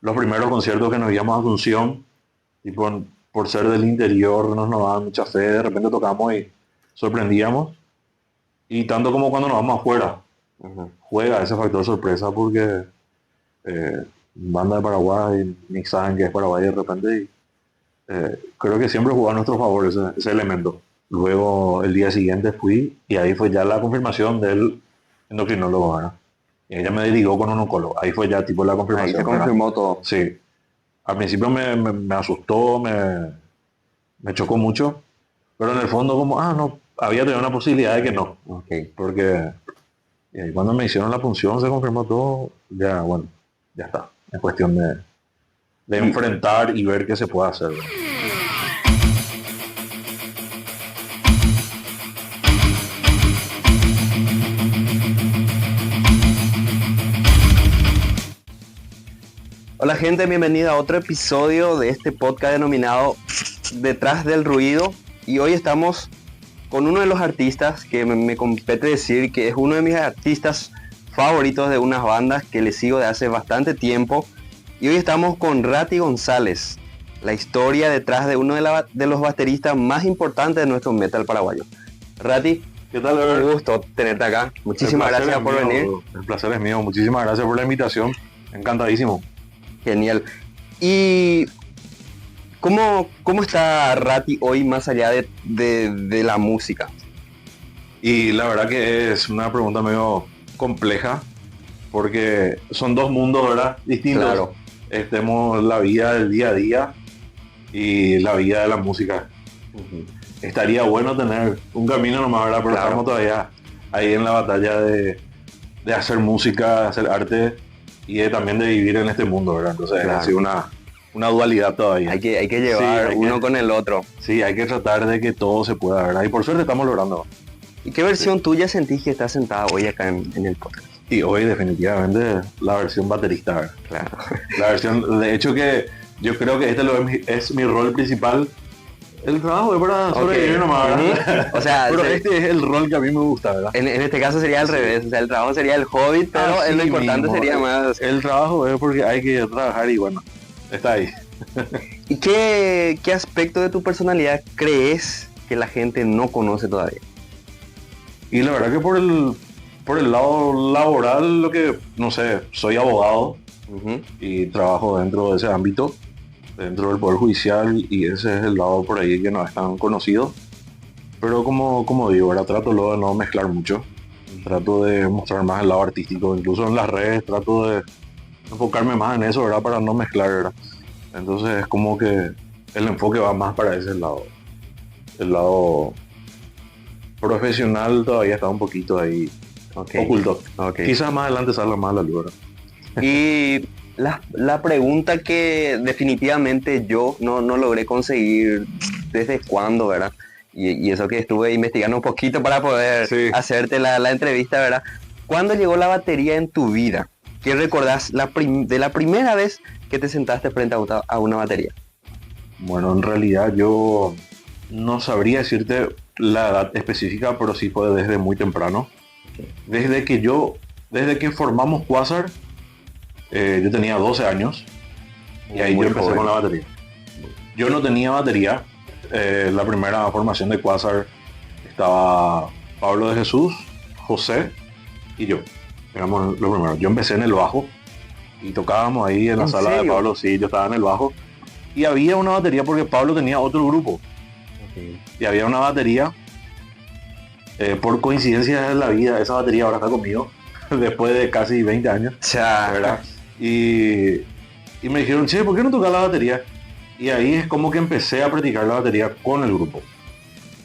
los primeros conciertos que nos íbamos a Asunción, y por ser del interior nos daban mucha fe, de repente tocamos y sorprendíamos. Y tanto como cuando nos vamos afuera, Ujú. juega ese factor sorpresa porque banda de Paraguay, ni saben que es Paraguay de repente. Y, creo que siempre jugó a nuestro favor ese elemento. Luego el día siguiente fui y ahí fue ya la confirmación del endocrinólogo, ¿verdad? Y ella me derivó con un oncólogo. Ahí fue ya tipo la Ahí se confirmación, ¿verdad? confirmó todo. Sí. Al principio me asustó, me chocó mucho, pero en el fondo como, no, había tenido una posibilidad de que no. Ok. Porque cuando me hicieron la punción se confirmó todo, ya, bueno, ya está. Es cuestión de Y, enfrentar y ver qué se puede hacer, ¿verdad? Hola gente, bienvenida a otro episodio de este podcast denominado Detrás del Ruido. Y hoy estamos con uno de los artistas que me compete decir que es uno de mis artistas favoritos de unas bandas que le sigo de hace bastante tiempo. Y hoy estamos con Rati González, la historia detrás de uno de los bateristas más importantes de nuestro metal paraguayo. Rati, ¿Qué tal, un Ever? gusto tenerte acá. El Muchísimas placer gracias es por venir. mío, el placer es mío. Muchísimas gracias por la invitación. Encantadísimo. Genial. ¿Y cómo está Rati hoy más allá de la música? Y la verdad que es una pregunta medio compleja porque son dos mundos, ¿verdad? Distintos. Claro. Tenemos la vida del día a día y la vida de la música. Ujú. Estaría bueno tener un camino nomás, ¿verdad? Pero Claro. estamos todavía ahí en la batalla de hacer música, de hacer arte y también de vivir en este mundo, ¿verdad? Entonces Claro. ha sido una dualidad todavía. Hay que llevar hay uno que- con el otro. Sí, hay que tratar de que todo se pueda, ¿verdad? Y por suerte estamos logrando. ¿Y qué versión tuya sentís que está sentada hoy acá en el podcast? Y hoy definitivamente la versión baterista, ¿verdad? Claro. La versión, de hecho que yo creo que es mi rol principal. El trabajo es para sobrevivir nomás, ¿verdad? Ujú. O sea, Pero este es el rol que a mí me gusta, ¿verdad? en este caso sería al revés. O sea, el trabajo sería el hobby, pero Así lo importante mismo. sería más. El trabajo es porque hay que trabajar y bueno, está ahí. ¿Y qué aspecto de tu personalidad crees que la gente no conoce todavía? Y la verdad que por el lado laboral, lo que, no sé, soy abogado Ujú. y trabajo dentro de ese ámbito, dentro del Poder Judicial, y ese es el lado por ahí que no es tan conocido. Pero como digo, ahora trato luego de no mezclar mucho. Trato de mostrar más el lado artístico, incluso en las redes trato de enfocarme más en eso, ¿verdad? Para no mezclar, ¿verdad? Entonces es como que el enfoque va más para ese lado. El lado profesional todavía está un poquito ahí Ok. oculto. Ok. Quizás más adelante salga más a la luz, ¿verdad? Y la pregunta que definitivamente yo no logré conseguir desde cuándo, ¿verdad? Y eso que estuve investigando un poquito para poder Sí. hacerte la entrevista, ¿verdad? ¿Cuándo llegó la batería en tu vida? ¿Qué recordás de la primera vez que te sentaste frente a una batería? Bueno, en realidad yo no sabría decirte la edad específica, pero sí fue desde muy temprano. Desde que formamos Quasar, yo tenía 12 años y ahí yo Muy empecé joven. con la batería. Yo no tenía batería. La primera formación de Quasar estaba Pablo de Jesús, José y yo. Éramos los primeros. Yo empecé en el bajo y tocábamos ahí en la ¿En sala de serio? Pablo. Sí, yo estaba en el bajo. Y había una batería porque Pablo tenía otro grupo. Y había una batería. Por coincidencia de la vida, esa batería ahora está conmigo. Después de casi 20 años. Ya, ¿Verdad? Y me dijeron, che, ¿por qué no tocas la batería? Y ahí es como que empecé a practicar la batería con el grupo.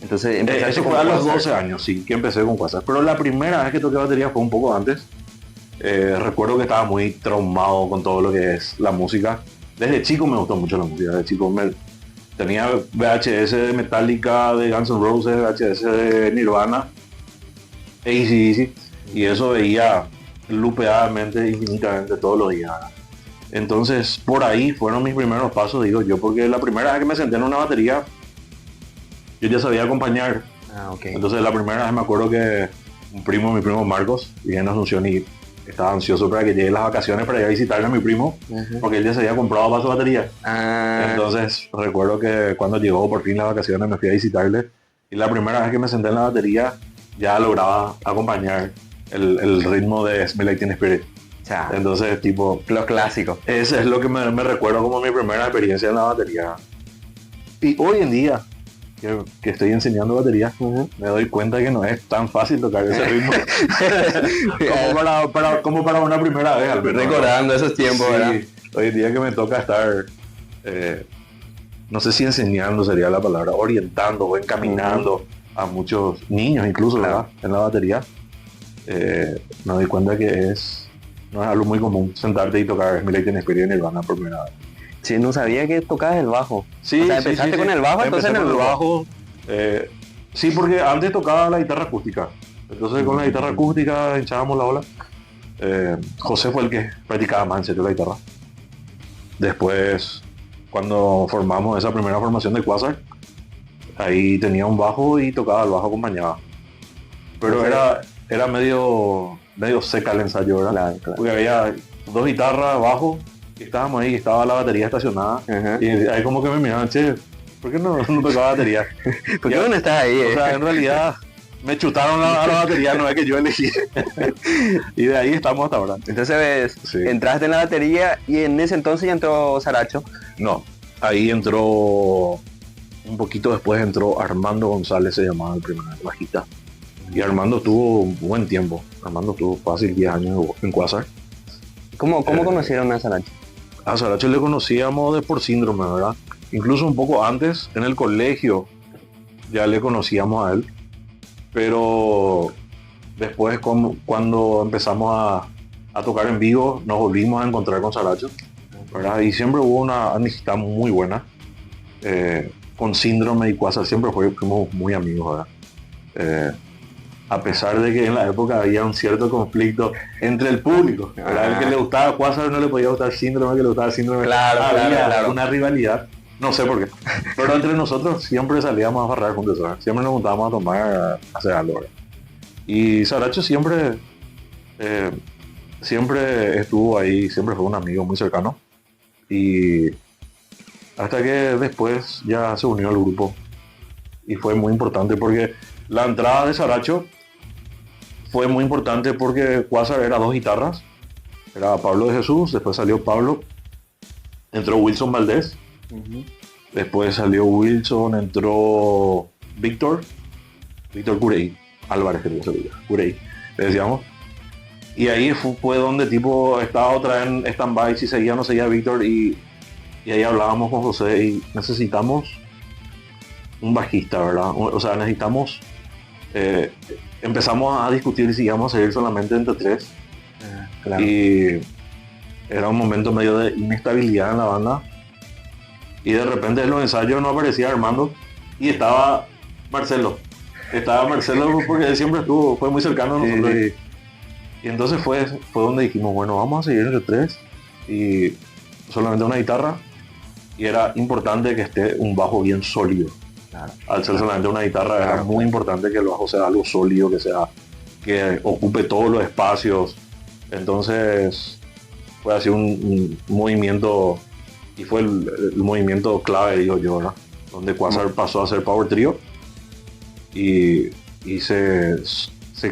Entonces empezaste Eso con fue a los Quasar. 12 años, sí, que empecé con Quasar. Pero la primera vez que toqué batería fue un poco antes. Recuerdo que estaba muy traumado con todo lo que es la música. Desde chico me gustó mucho la música. Desde chico tenía VHS de Metallica, de Guns N' Roses, VHS de Nirvana, AC/DC, y eso veía lupeadamente, infinitamente todos los días. Entonces, por ahí fueron mis primeros pasos, digo yo, porque la primera vez que me senté en una batería, yo ya sabía acompañar. Ah, ok. Entonces, la primera vez me acuerdo que mi primo Marcos, vivía en Asunción y Estaba ansioso para que lleguen las vacaciones para ir a visitarle a mi primo, porque él ya se había comprado para su batería. Entonces recuerdo que cuando llegó por fin las vacaciones me fui a visitarle y la primera vez que me senté en la batería ya lograba acompañar el ritmo de Smell Like Teen Spirit. Entonces, tipo, los clásicos. Ese es lo que me recuerdo como mi primera experiencia en la batería. Y hoy en día, que estoy enseñando batería, me doy cuenta que no es tan fácil tocar ese ritmo como para una primera vez. Al menos, recordando esos tiempos, sí, ¿verdad? Hoy en día que me toca estar, no sé si enseñando sería la palabra, orientando o encaminando a muchos niños incluso, ¿verdad? En la batería, me doy cuenta que no es algo muy común sentarte y tocar Smell Like Teen Spirit en Nirvana por primera vez. Sí, no sabía que tocabas el bajo. Sí, o sea, empezaste con el bajo, entonces en el bajo. Sí, porque antes tocaba la guitarra acústica. Entonces con la guitarra acústica hinchábamos la ola. José fue el que practicaba más en serio la guitarra. Después, cuando formamos esa primera formación de Quasar, ahí tenía un bajo y tocaba el bajo acompañado. Pero era medio seca el ensayo, ¿verdad? Claro. Porque había 2 guitarras, bajo, y estábamos ahí, estaba la batería estacionada. Y ahí como que me miraban, che, ¿por qué no tocaba batería? ¿Por qué no estás ahí? O sea, en realidad me chutaron a la batería, no es que yo elegí. Y de ahí estamos hasta ahora. Entonces, entraste en la batería y en ese entonces ya entró Saracho. No, ahí entró, un poquito después entró Armando González, se llamaba el primer bajista. Y Armando tuvo buen tiempo. Armando tuvo fácil 10 años en Quasar. ¿Cómo conocieron a Saracho? A Saracho le conocíamos de por síndrome, ¿verdad? Incluso un poco antes, en el colegio, ya le conocíamos a él. Pero después, cuando empezamos a tocar en vivo, nos volvimos a encontrar con Saracho, ¿verdad? Y siempre hubo una amistad muy buena. Con síndrome y Quasar siempre fuimos muy amigos, ¿verdad? A pesar de que en la época había un cierto conflicto entre el público, ¿verdad? El que le gustaba Quasar no le podía gustar síndrome, el que le gustaba síndrome. Había una rivalidad, no sé por qué. Pero entre nosotros siempre salíamos a barrar juntos, ¿verdad? Siempre nos juntábamos a tomar, a hacer algo, ¿verdad? Y Saracho siempre estuvo ahí, siempre fue un amigo muy cercano. Y hasta que después ya se unió al grupo. Y fue muy importante porque la entrada de Saracho fue muy importante porque Quasar era 2 guitarras. Era Pablo de Jesús, después salió Pablo, entró Wilson Valdés, después salió Wilson, entró Víctor Curey, Álvarez, que se diga, Curey, le decíamos. Y ahí fue donde tipo estaba otra vez en stand-by, si seguía o no seguía Víctor, y ahí hablábamos con José y necesitamos un bajista, ¿verdad? O sea, necesitamos... empezamos a discutir si íbamos a seguir solamente entre 3. Claro. Y era un momento medio de inestabilidad en la banda. Y de repente en los ensayos no aparecía Armando y estaba Marcelo. Porque él siempre fue muy cercano a nosotros. Y entonces fue donde dijimos, bueno, vamos a seguir entre 3 y solamente una guitarra. Y era importante que esté un bajo bien sólido. Claro. Al ser solamente una guitarra, era muy importante que el bajo sea algo sólido, que ocupe todos los espacios. Entonces fue así un movimiento, y fue el movimiento clave, digo yo, ¿verdad? Donde Quasar pasó a ser Power Trio y se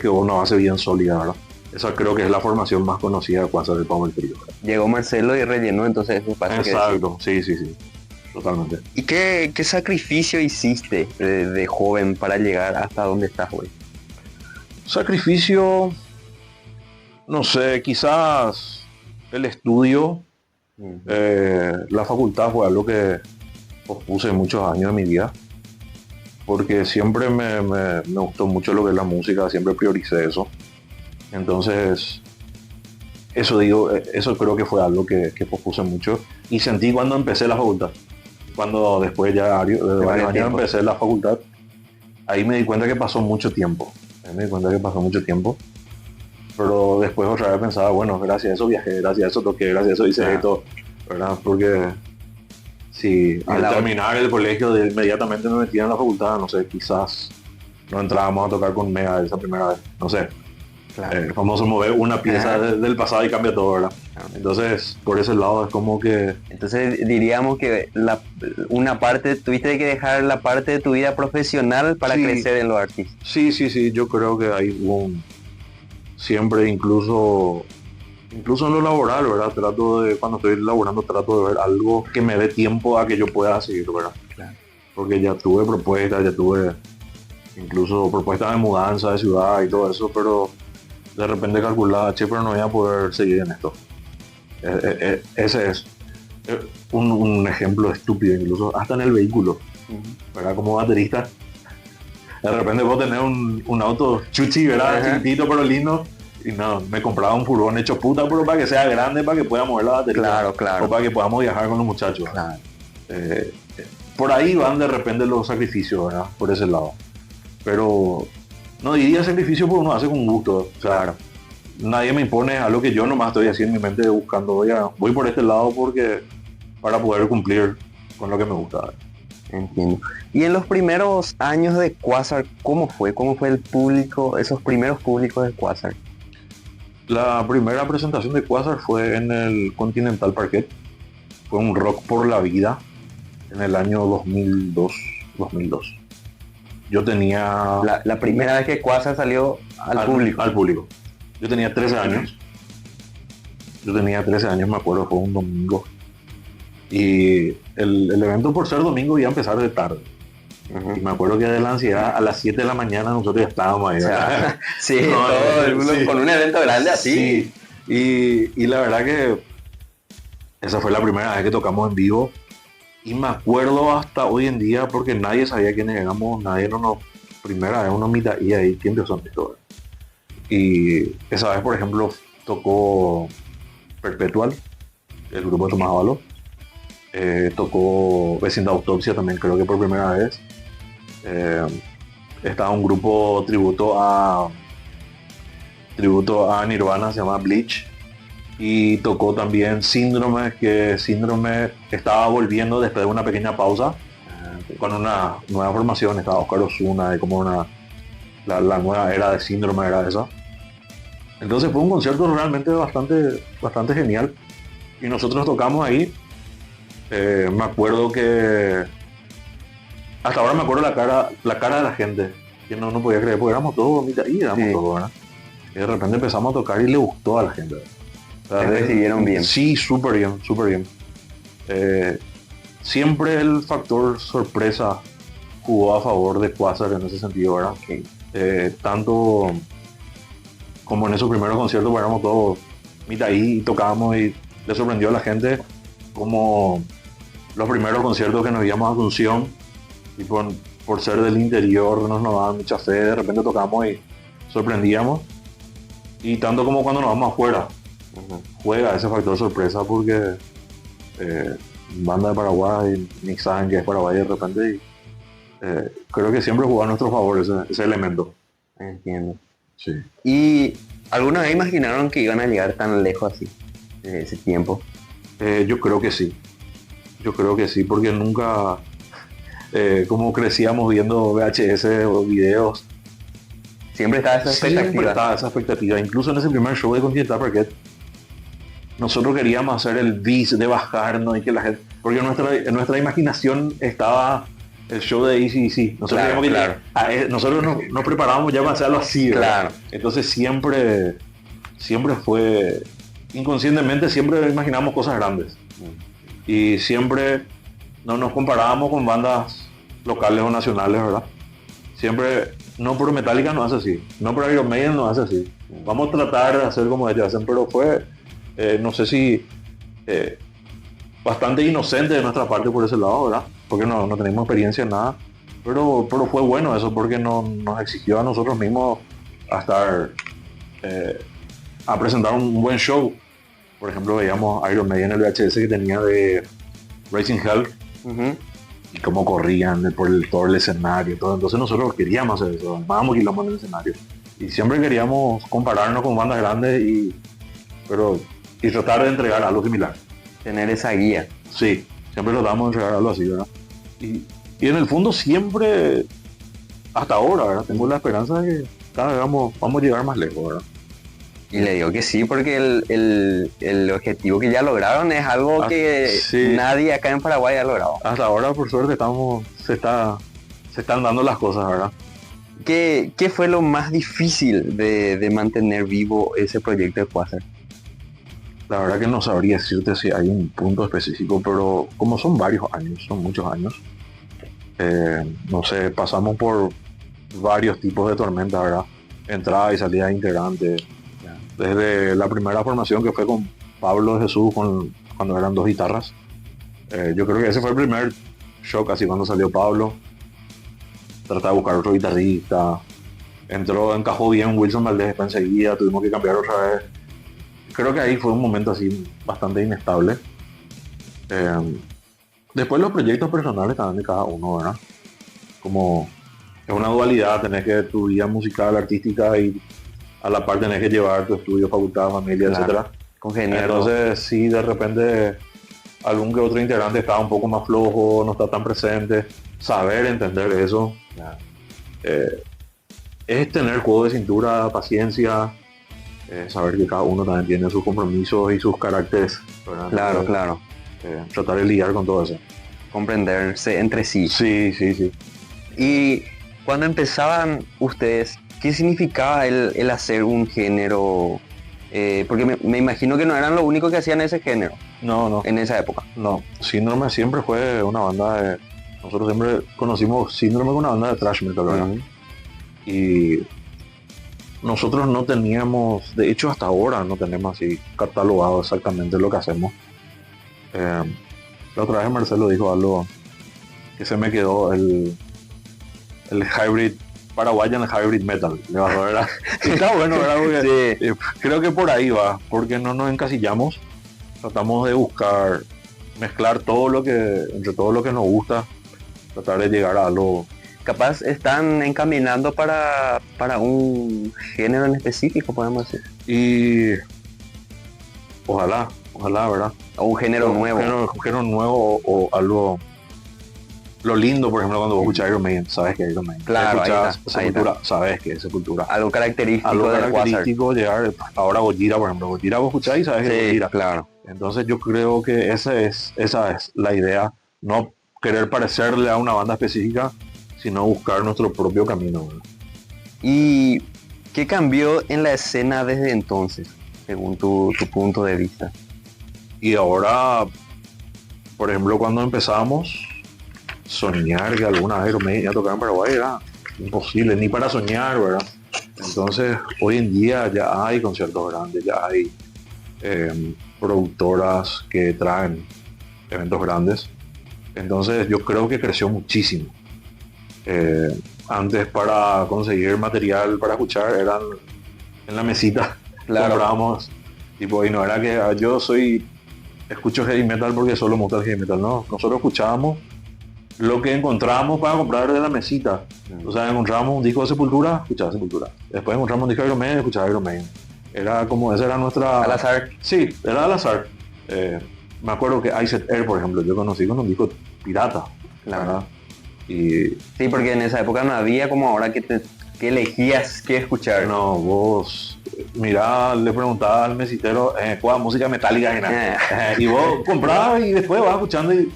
quedó una base bien sólida, ¿verdad? Esa creo que es la formación más conocida de Quasar, el Power Trio, ¿verdad? Llegó Marcelo y rellenó entonces ese espacio. Exacto, sí. Totalmente. ¿Y qué sacrificio hiciste de joven para llegar hasta donde estás hoy? Sacrificio, no sé, quizás el estudio, la facultad fue algo que pospuse muchos años de mi vida, porque siempre me gustó mucho lo que es la música, siempre prioricé eso. Entonces, eso creo que fue algo que pospuse mucho y sentí cuando empecé la facultad. Cuando después ya de varios años empecé la facultad, ahí me di cuenta que pasó mucho tiempo. Pero después otra vez pensaba, bueno, gracias a eso viajé, gracias a eso toqué, gracias a eso hice esto, ¿verdad? Porque si al terminar el colegio inmediatamente me metía en la facultad, no sé, quizás no entrábamos a tocar con Mega esa primera vez, no sé. Claro. El famoso mover una pieza del pasado y cambia todo, ¿verdad? Claro. Entonces, por ese lado es como que... Entonces diríamos que una parte, tuviste que dejar la parte de tu vida profesional para Sí. crecer en los artistas. Sí, yo creo que hay siempre, incluso en lo laboral, ¿verdad? Cuando estoy laborando, trato de ver algo que me dé tiempo a que yo pueda seguir, ¿verdad? Claro. Porque ya tuve propuestas, ya tuve incluso propuestas de mudanza de ciudad y todo eso, pero de repente calculaba, che, pero no voy a poder seguir en esto. Ese es un ejemplo estúpido, incluso hasta en el vehículo, ¿verdad? Como baterista, de repente puedo tener un auto chuchi, ¿verdad? Chiquitito pero lindo, y no, me compraba un furgón hecho puta, pero para que sea grande, para que pueda mover la batería. Claro. O para que podamos viajar con los muchachos. Claro. Por ahí van de repente los sacrificios, ¿verdad? Por ese lado. Pero no diría sacrificio porque uno hace con gusto. O sea, Claro. nadie me impone algo que yo nomás estoy así en mi mente buscando. Voy por este lado porque para poder cumplir con lo que me gusta. Entiendo. Y en los primeros años de Quasar, ¿cómo fue? ¿Cómo fue el público, esos primeros públicos de Quasar? La primera presentación de Quasar fue en el Continental Parquet. Fue un rock por la vida en el año 2002. Yo tenía... La primera vez que Quasar salió al público. Al público. Yo tenía 13 años. Me acuerdo, fue un domingo. Y el evento, por ser domingo, iba a empezar de tarde. Y me acuerdo que de la ansiedad, a las 7 de la mañana nosotros ya estábamos ahí. O sea, sí, No, todo el mundo sí. con un evento grande así. Sí. Y la verdad que esa fue la primera vez que tocamos en vivo. Y me acuerdo hasta hoy en día, porque nadie sabía quiénes éramos, primera vez uno mira y ahí, ¿quién son esto? Y esa vez, por ejemplo, tocó Perpetual, el grupo de Tomás Ábalos. Tocó Vecindad Autopsia también, creo que por primera vez. Estaba un grupo tributo a Nirvana, se llama Bleach. Y tocó también Síndrome, que Síndrome estaba volviendo después de una pequeña pausa con una nueva formación. Estaba Oscar Ozuna, y como la nueva era de Síndrome era esa. Entonces fue un concierto realmente bastante genial. Y nosotros tocamos ahí. Me acuerdo que hasta ahora me acuerdo la cara de la gente, que no podía creer, porque éramos todos y éramos todos, ¿verdad? Y de repente empezamos a tocar y le gustó a la gente. O sea, recibieron bien. Sí, súper bien. Siempre el factor sorpresa jugó a favor de Quasar en ese sentido, ¿verdad? Okay. Tanto como en esos primeros conciertos, pues, éramos todos ahí y tocábamos y le sorprendió a la gente, como los primeros conciertos que nos íbamos a Asunción y por ser del interior nos daban mucha fe, de repente tocamos y sorprendíamos. Y tanto como cuando nos vamos afuera, juega ese factor sorpresa, porque banda de Paraguay ni saben que es Paraguay de repente, y creo que siempre juega a nuestro favor ese elemento. Entiendo. Sí. ¿Y alguna vez imaginaron que iban a llegar tan lejos así, de ese tiempo? Yo creo que sí, porque nunca, como crecíamos viendo VHS o videos, Siempre estaba esa expectativa. siempre estaba esa expectativa. Incluso en ese primer show de Continental Parquet, nosotros queríamos hacer el bis de bajarnos y que la gente, porque en nuestra imaginación estaba el show de AC/DC. Nosotros nos preparábamos ya para hacerlo así, ¿verdad? Claro. Entonces siempre fue, inconscientemente siempre imaginamos cosas grandes. Y siempre no nos comparábamos con bandas locales o nacionales, ¿verdad? Siempre, no por Metallica no hace así, no por Iron Maiden no hace así. Vamos a tratar de hacer como ellos hacen, pero fue, no sé si, bastante inocente de nuestra parte por ese lado, ¿verdad? Porque no tenemos experiencia en nada, pero fue bueno eso, porque nos exigió a nosotros mismos a presentar un buen show. Por ejemplo, veíamos Iron Maiden en el VHS que tenía de Racing Hell, y cómo corrían por todo el escenario y todo. Entonces nosotros queríamos hacer eso, armábamos kilómetros en el escenario. Y siempre queríamos compararnos con bandas grandes y tratar de entregar algo similar. Tener esa guía. Sí, siempre tratamos de entregar algo así, ¿verdad? Y en el fondo siempre, hasta ahora, ¿verdad? Tengo la esperanza de que cada vez vamos a llegar más lejos, ¿verdad? Y le digo que sí, porque el objetivo que ya lograron es algo que sí. nadie acá en Paraguay ha logrado. Hasta ahora, por suerte, se están dando las cosas, ¿verdad? ¿Qué fue lo más difícil de mantener vivo ese proyecto de Quasar? La verdad que no sabría decirte si hay un punto específico, pero como son varios años, son muchos años, no sé, pasamos por varios tipos de tormentas, ¿verdad? Entrada y salida de integrantes. Desde la primera formación que fue con Pablo de Jesús, cuando eran 2 guitarras. Yo creo que ese fue el primer shock, así cuando salió Pablo. Tratar de buscar otro guitarrista. Encajó bien Wilson Valdés enseguida, tuvimos que cambiar otra vez. Creo que ahí fue un momento así bastante inestable. Después los proyectos personales también de cada uno, ¿verdad? Como es una dualidad, tenés que tu vida musical, artística y a la par tenés que llevar tu estudio, facultad, familia, Claro. etcétera. Congeniar. Entonces, si de repente algún que otro integrante está un poco más flojo, no está tan presente, saber entender eso, es tener juego de cintura, paciencia, saber que cada uno también tiene sus compromisos y sus caracteres, ¿verdad? Claro, Entonces, claro. tratar de lidiar con todo eso. Comprenderse entre sí. Sí, sí, sí. Y cuando empezaban ustedes, ¿qué significaba el hacer un género? Porque me imagino que no eran los únicos que hacían ese género No. en esa época. No, Síndrome siempre fue una banda de... Nosotros siempre conocimos Síndrome como una banda de thrash metal, ¿verdad? Uh-huh. Y nosotros no teníamos, de hecho hasta ahora no tenemos así catalogado exactamente lo que hacemos. La otra vez Marcelo dijo algo que se me quedó, el hybrid, Paraguayan hybrid metal, le bajó, ¿verdad? Y está bueno, ¿verdad? Porque, creo que por ahí va, porque no nos encasillamos, tratamos de buscar, mezclar entre todo lo que nos gusta, tratar de llegar a algo. Capaz están encaminando para un género en específico, podemos decir. Y ojalá, ¿verdad? O un género nuevo. Un género nuevo o algo. Lo lindo, por ejemplo, cuando vos escuchas Iron Maiden, sabes que es Iron Maiden. Claro, escuchas ahí Sepultura, sabes que es Sepultura. Algo característico. Algo característico, llegar ahora Gojira, por ejemplo. Gojira vos escuchás y sabes que es Gojira. Claro. Entonces yo creo que esa es la idea. No querer parecerle a una banda específica, sino buscar nuestro propio camino, ¿verdad? ¿Y qué cambió en la escena desde entonces, según tu punto de vista? Y ahora, por ejemplo, cuando empezamos, soñar que alguna vez Iron Maiden iba a tocar en Paraguay era imposible, ni para soñar, ¿verdad? Entonces, hoy en día ya hay conciertos grandes, ya hay productoras que traen eventos grandes. Entonces, yo creo que creció muchísimo. Antes, para conseguir material para escuchar, eran en la mesita. Claro. Comprábamos, tipo, y no era que yo escucho heavy metal porque solo me gusta el heavy metal, no. Nosotros escuchábamos lo que encontrábamos para comprar de la mesita. O sea, encontrábamos un disco de Sepultura, escuchaba Sepultura. Después encontramos un disco de Iron Maiden, escuchaba Iron Maiden. Era como, esa era nuestra... Al azar. Sí, era al azar. Me acuerdo que Iced Air, por ejemplo, yo conocí con un disco pirata, la verdad. Y... Sí, porque en esa época no había como ahora que elegías qué escuchar. No, vos... Mirá, le preguntaba al mesitero, ¿cuál música metálica? Y vos comprabas y después vas escuchando y...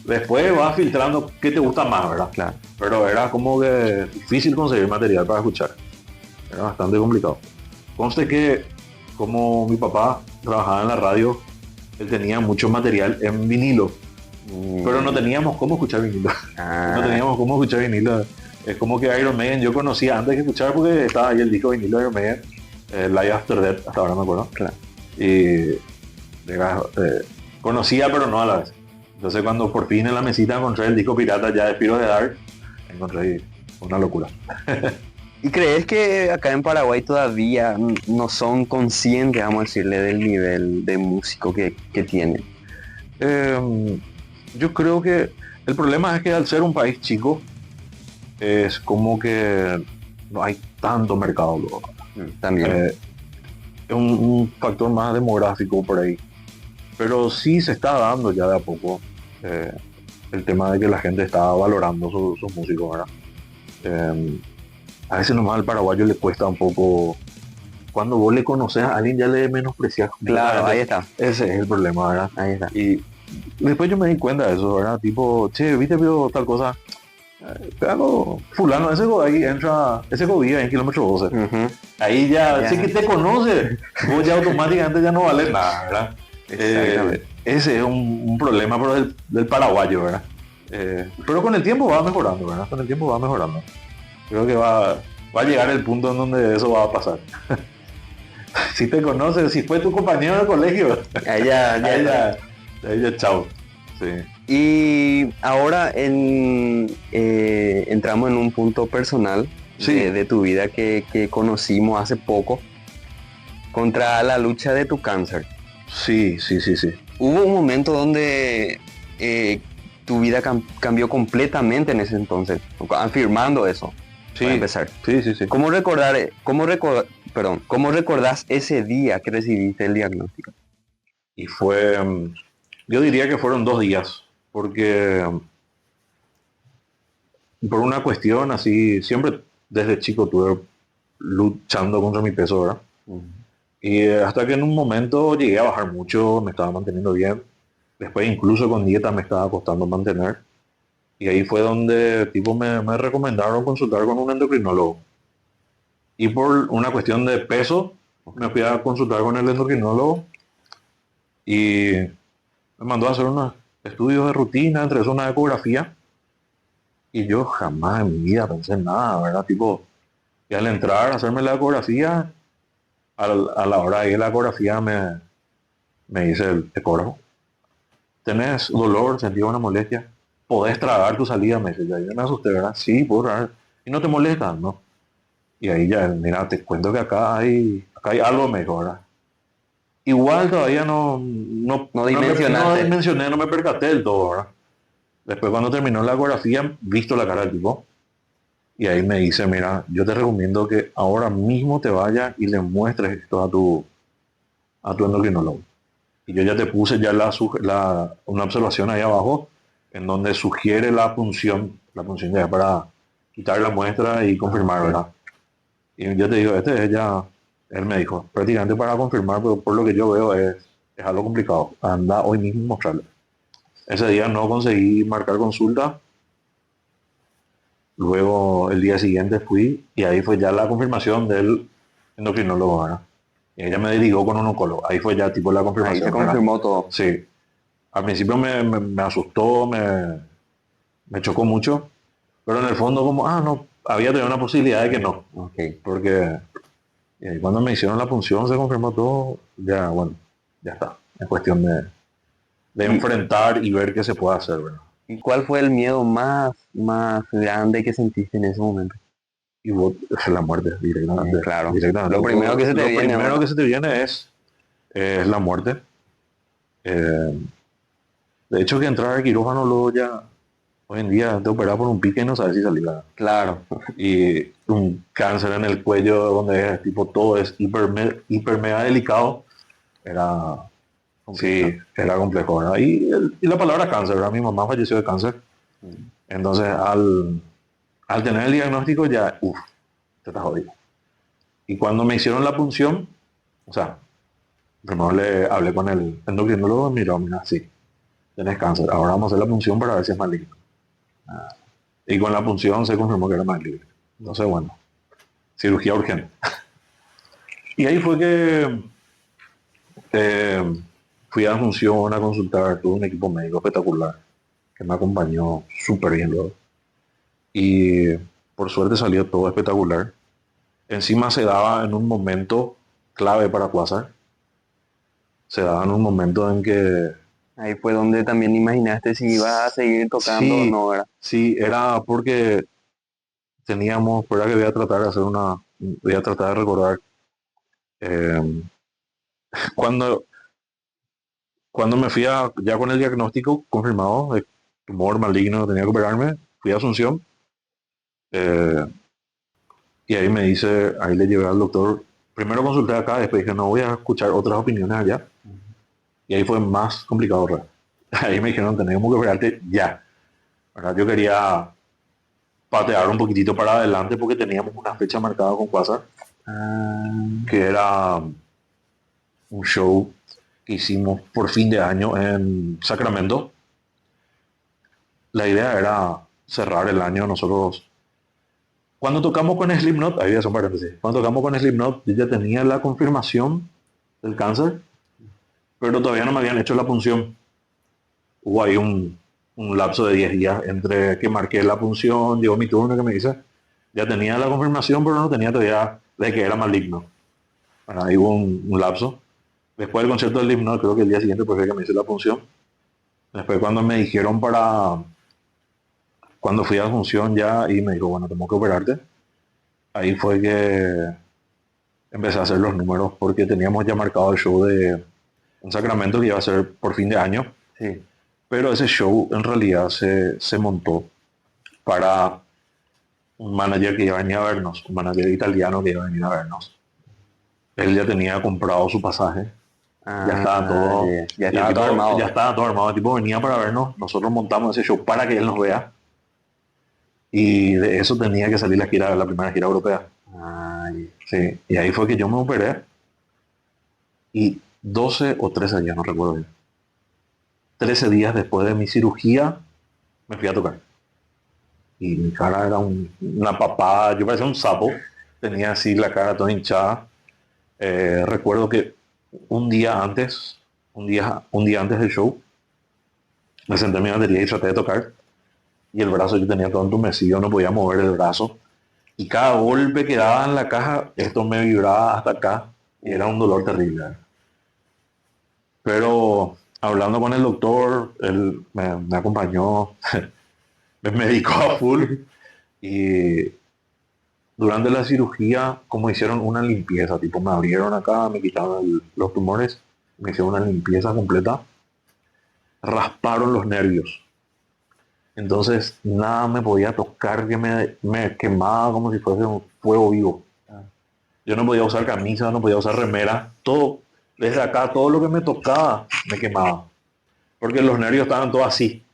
Después vas filtrando qué te gusta más, ¿verdad? Claro. Pero era como que difícil conseguir material para escuchar. Era bastante complicado. Conste que, como mi papá trabajaba en la radio, él tenía mucho material en vinilo. Pero no teníamos cómo escuchar vinilo. No teníamos cómo escuchar vinilo. Es como que Iron Maiden yo conocía antes que escuchar porque estaba ahí el disco vinilo de Iron Maiden, Live After Death, hasta ahora me acuerdo. Claro. Y conocía pero no a la vez. Entonces cuando por fin en la mesita encontré el disco pirata ya de Spiro de Dark, encontré una locura. ¿Y crees que acá en Paraguay todavía no son conscientes, vamos a decirle, del nivel de músico que tienen? Yo creo que el problema es que al ser un país chico, es como que no hay tanto mercado luego. También. Es un factor más demográfico por ahí. Pero sí se está dando ya de a poco el tema de que la gente está valorando sus músicos, ¿verdad? A veces nomás al paraguayo le cuesta un poco cuando vos le conoces a alguien ya le menosprecias. Claro, ahí está. Ese es el problema, ¿verdad? Ahí está. Y después yo me di cuenta de eso, ¿verdad? Tipo, che, viste, vio tal cosa. Te hago fulano, ahí entra, ese vive en kilómetro 12. Ujú. Ahí ya, Ya. sé que te conoce, vos ya automáticamente ya no vales nada, ¿verdad? Exactamente. Ese es un problema pero del paraguayo, ¿verdad? Pero con el tiempo va mejorando, ¿verdad? Con el tiempo va mejorando. Creo que va a llegar el punto en donde eso va a pasar. Si te conoces, si fue tu compañero de colegio, Ahí ya ahí ya, chao. Sí. Y ahora entramos en un punto personal Sí. de tu vida que conocimos hace poco contra la lucha de tu cáncer. Sí. Hubo un momento donde tu vida cambió completamente en ese entonces, afirmando eso, para empezar. Sí. ¿Cómo recordás ese día que recibiste el diagnóstico? Y fue, yo diría que fueron 2 días, porque por una cuestión así, siempre desde chico estuve luchando contra mi peso, ¿verdad? Y hasta que en un momento llegué a bajar mucho, me estaba manteniendo bien. Después incluso con dieta me estaba costando mantener. Y ahí fue donde tipo me recomendaron consultar con un endocrinólogo. Y por una cuestión de peso, me fui a consultar con el endocrinólogo y me mandó a hacer unos estudios de rutina, entre eso una ecografía. Y yo jamás en mi vida pensé en nada, ¿verdad? Tipo, y al entrar a hacerme la ecografía, a la hora de la ecografía me dice el ecógrafo, ¿tenés dolor, sentido una molestia? ¿Podés tragar tu salida? Me dice, ya yo me asusté, ¿verdad? Sí, puedo tragar. ¿Y no te molesta? No. Y ahí ya, mira, te cuento que acá hay algo mejor, ¿verdad? Igual todavía No dimensionaste. no dimensioné, no me percaté del todo, ¿verdad? Después cuando terminó la ecografía, visto la cara del tipo, y ahí me dice, mira, yo te recomiendo que ahora mismo te vayas y le muestres esto a tu endocrinólogo. Y yo ya te puse ya una observación ahí abajo en donde sugiere la punción ya para quitar la muestra y confirmar, ¿verdad? Y yo te digo, este es ya, él me dijo, prácticamente para confirmar, pero por lo que yo veo es algo complicado. Anda hoy mismo y mostrarle. Ese día no conseguí marcar consulta. Luego el día siguiente fui y ahí fue ya la confirmación del endocrinólogo, ¿verdad? Y ella me derivó con un oncólogo. Ahí fue ya tipo la Ahí confirmación. se confirmó todo. Sí. Al principio me asustó, me chocó mucho, pero en el fondo como, no, había tenido una posibilidad de que no. Okay. Porque cuando me hicieron la punción se confirmó todo, ya, bueno, ya está. Es cuestión de enfrentar y ver qué se puede hacer, ¿verdad? ¿Y cuál fue el miedo más grande que sentiste en ese momento? Y vos, es la muerte directamente. Claro. Directamente. Lo primero que se te Lo viene. primero que se te viene es la muerte. De hecho, que entrar al quirófano luego ya, hoy en día te operas por un pique y no sabes si salir. Claro. Y un cáncer en el cuello donde es tipo todo es hiper mega delicado, era, sí, era complejo, ¿verdad? Y la palabra cáncer, ¿verdad? Mi mamá falleció de cáncer. Entonces, al tener el diagnóstico ya, te estás jodido. Y cuando me hicieron la punción, o sea, primero le hablé con el endocrinólogo, mira, sí, tenés cáncer, ahora vamos a hacer la punción para ver si es maligno. Y con la punción se confirmó que era maligno. Entonces, bueno, cirugía urgente. Y ahí fue que fui a la función a consultar, tuve un equipo médico espectacular que me acompañó súper bien luego. Y por suerte salió todo espectacular. Encima se daba en un momento clave para Quasar. Se daba en un momento en que... Ahí fue donde también imaginaste si ibas a seguir tocando o no, ¿verdad? Sí, era porque teníamos, espera que voy a tratar de recordar, eh, cuando, cuando me fui ya con el diagnóstico confirmado de tumor maligno, tenía que operarme, fui a Asunción, eh, y ahí me dice, ahí le llevé al doctor, primero consulté acá, después dije, no voy a escuchar otras opiniones allá, y ahí fue más complicado, ¿verdad? Ahí me dijeron, tenemos que operarte ya, ¿verdad? Yo quería patear un poquitito para adelante porque teníamos una fecha marcada con Quasar, que era un show que hicimos por fin de año en Sacramento. La idea era cerrar el año nosotros. Cuando tocamos con Slipknot, ahí voy a hacer un paréntesis. Cuando tocamos con Slipknot, yo ya tenía la confirmación del cáncer, pero todavía no me habían hecho la punción. Hubo ahí un lapso de 10 días entre que marqué la punción, llegó mi turno que me dice, ya tenía la confirmación, pero no tenía todavía de que era maligno. Bueno, ahí hubo un lapso. Después del concierto del Slipknot, creo que el día siguiente pues fue que me hice la punción. Después cuando me dijeron cuando fui a la función ya y me dijo, bueno, tengo que operarte, ahí fue que empecé a hacer los números porque teníamos ya marcado el show de un Sacramento que iba a ser por fin de año. Sí. Pero ese show en realidad se montó para un manager que iba a venir a vernos, un manager italiano que iba a venir a vernos. Él ya tenía comprado su pasaje, ya estaba todo, ya estaba todo armado. ya estaba todo armado. El tipo venía para vernos, nosotros montamos ese show para que él nos vea. Y de eso tenía que salir la primera gira europea. Sí, y ahí fue que yo me operé. Y 12 o 13 días, no recuerdo bien. 13 días después de mi cirugía, me fui a tocar. Y mi cara era una papada, yo parecía un sapo, tenía así la cara toda hinchada. Recuerdo que un día antes del show, me senté en mi batería y traté de tocar. Y el brazo yo tenía todo entumecido, no podía mover el brazo. Y cada golpe que daba en la caja, esto me vibraba hasta acá. Y era un dolor terrible. Pero hablando con el doctor, él me acompañó, me medicó a full. Y durante la cirugía, como hicieron una limpieza, tipo me abrieron acá, me quitaron los tumores, me hicieron una limpieza completa, rasparon los nervios. Entonces nada me podía tocar que me quemaba como si fuese un fuego vivo. Yo no podía usar camisa, no podía usar remera, todo, desde acá, todo lo que me tocaba me quemaba. Porque los nervios estaban todos así.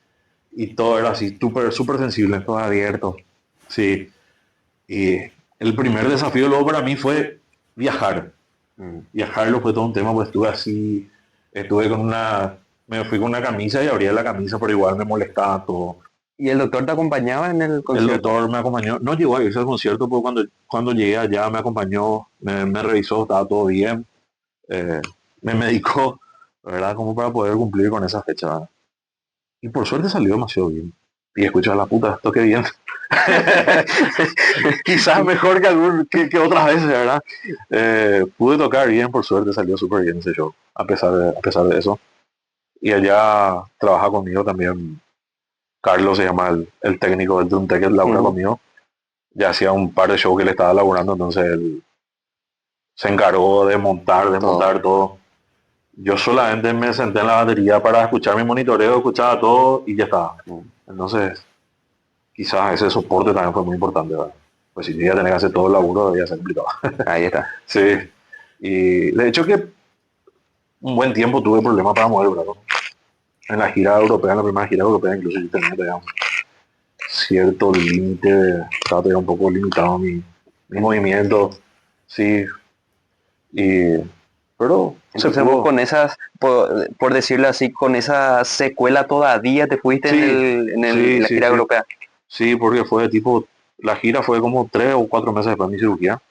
Y todo era así, súper, súper sensible. Todo abierto. Sí. Y el primer desafío luego para mí fue viajar. Viajarlo fue todo un tema, pues estuve así, me fui con una camisa y abría la camisa, pero igual me molestaba todo. ¿Y el doctor te acompañaba en el El concierto? doctor me acompañó, no llegó a irse al concierto, pero cuando llegué allá me acompañó, me revisó, estaba todo bien, me medicó, ¿verdad? Como para poder cumplir con esa fecha, ¿verdad? Y por suerte salió demasiado bien. Y escucha la puta, esto qué bien. Quizás mejor que otras veces, ¿verdad? Pude tocar bien, por suerte salió súper bien ese show, a pesar de eso. Y allá trabaja conmigo también Carlos, se llama el técnico del Drum Tech, que labura conmigo. Ya hacía un par de shows que le estaba laburando, entonces él se encargó de montar todo. Yo solamente me senté en la batería para escuchar mi monitoreo, escuchaba todo y ya estaba. Entonces, quizás ese soporte también fue muy importante, ¿verdad? Pues si yo iba a tener que hacer todo el laburo, debía ser complicado. Ahí está. Sí. Y de hecho que un buen tiempo tuve problemas para mover el brazo. En la gira europea, en la primera gira europea, incluso yo tenía todavía un cierto límite, estaba todavía un poco limitado mi movimiento. Sí. Pero entonces vos con esas, por decirlo así, con esa secuela todavía te fuiste sí, en la gira europea. Sí, porque fue tipo, la gira fue como 3 o 4 meses después de mi cirugía.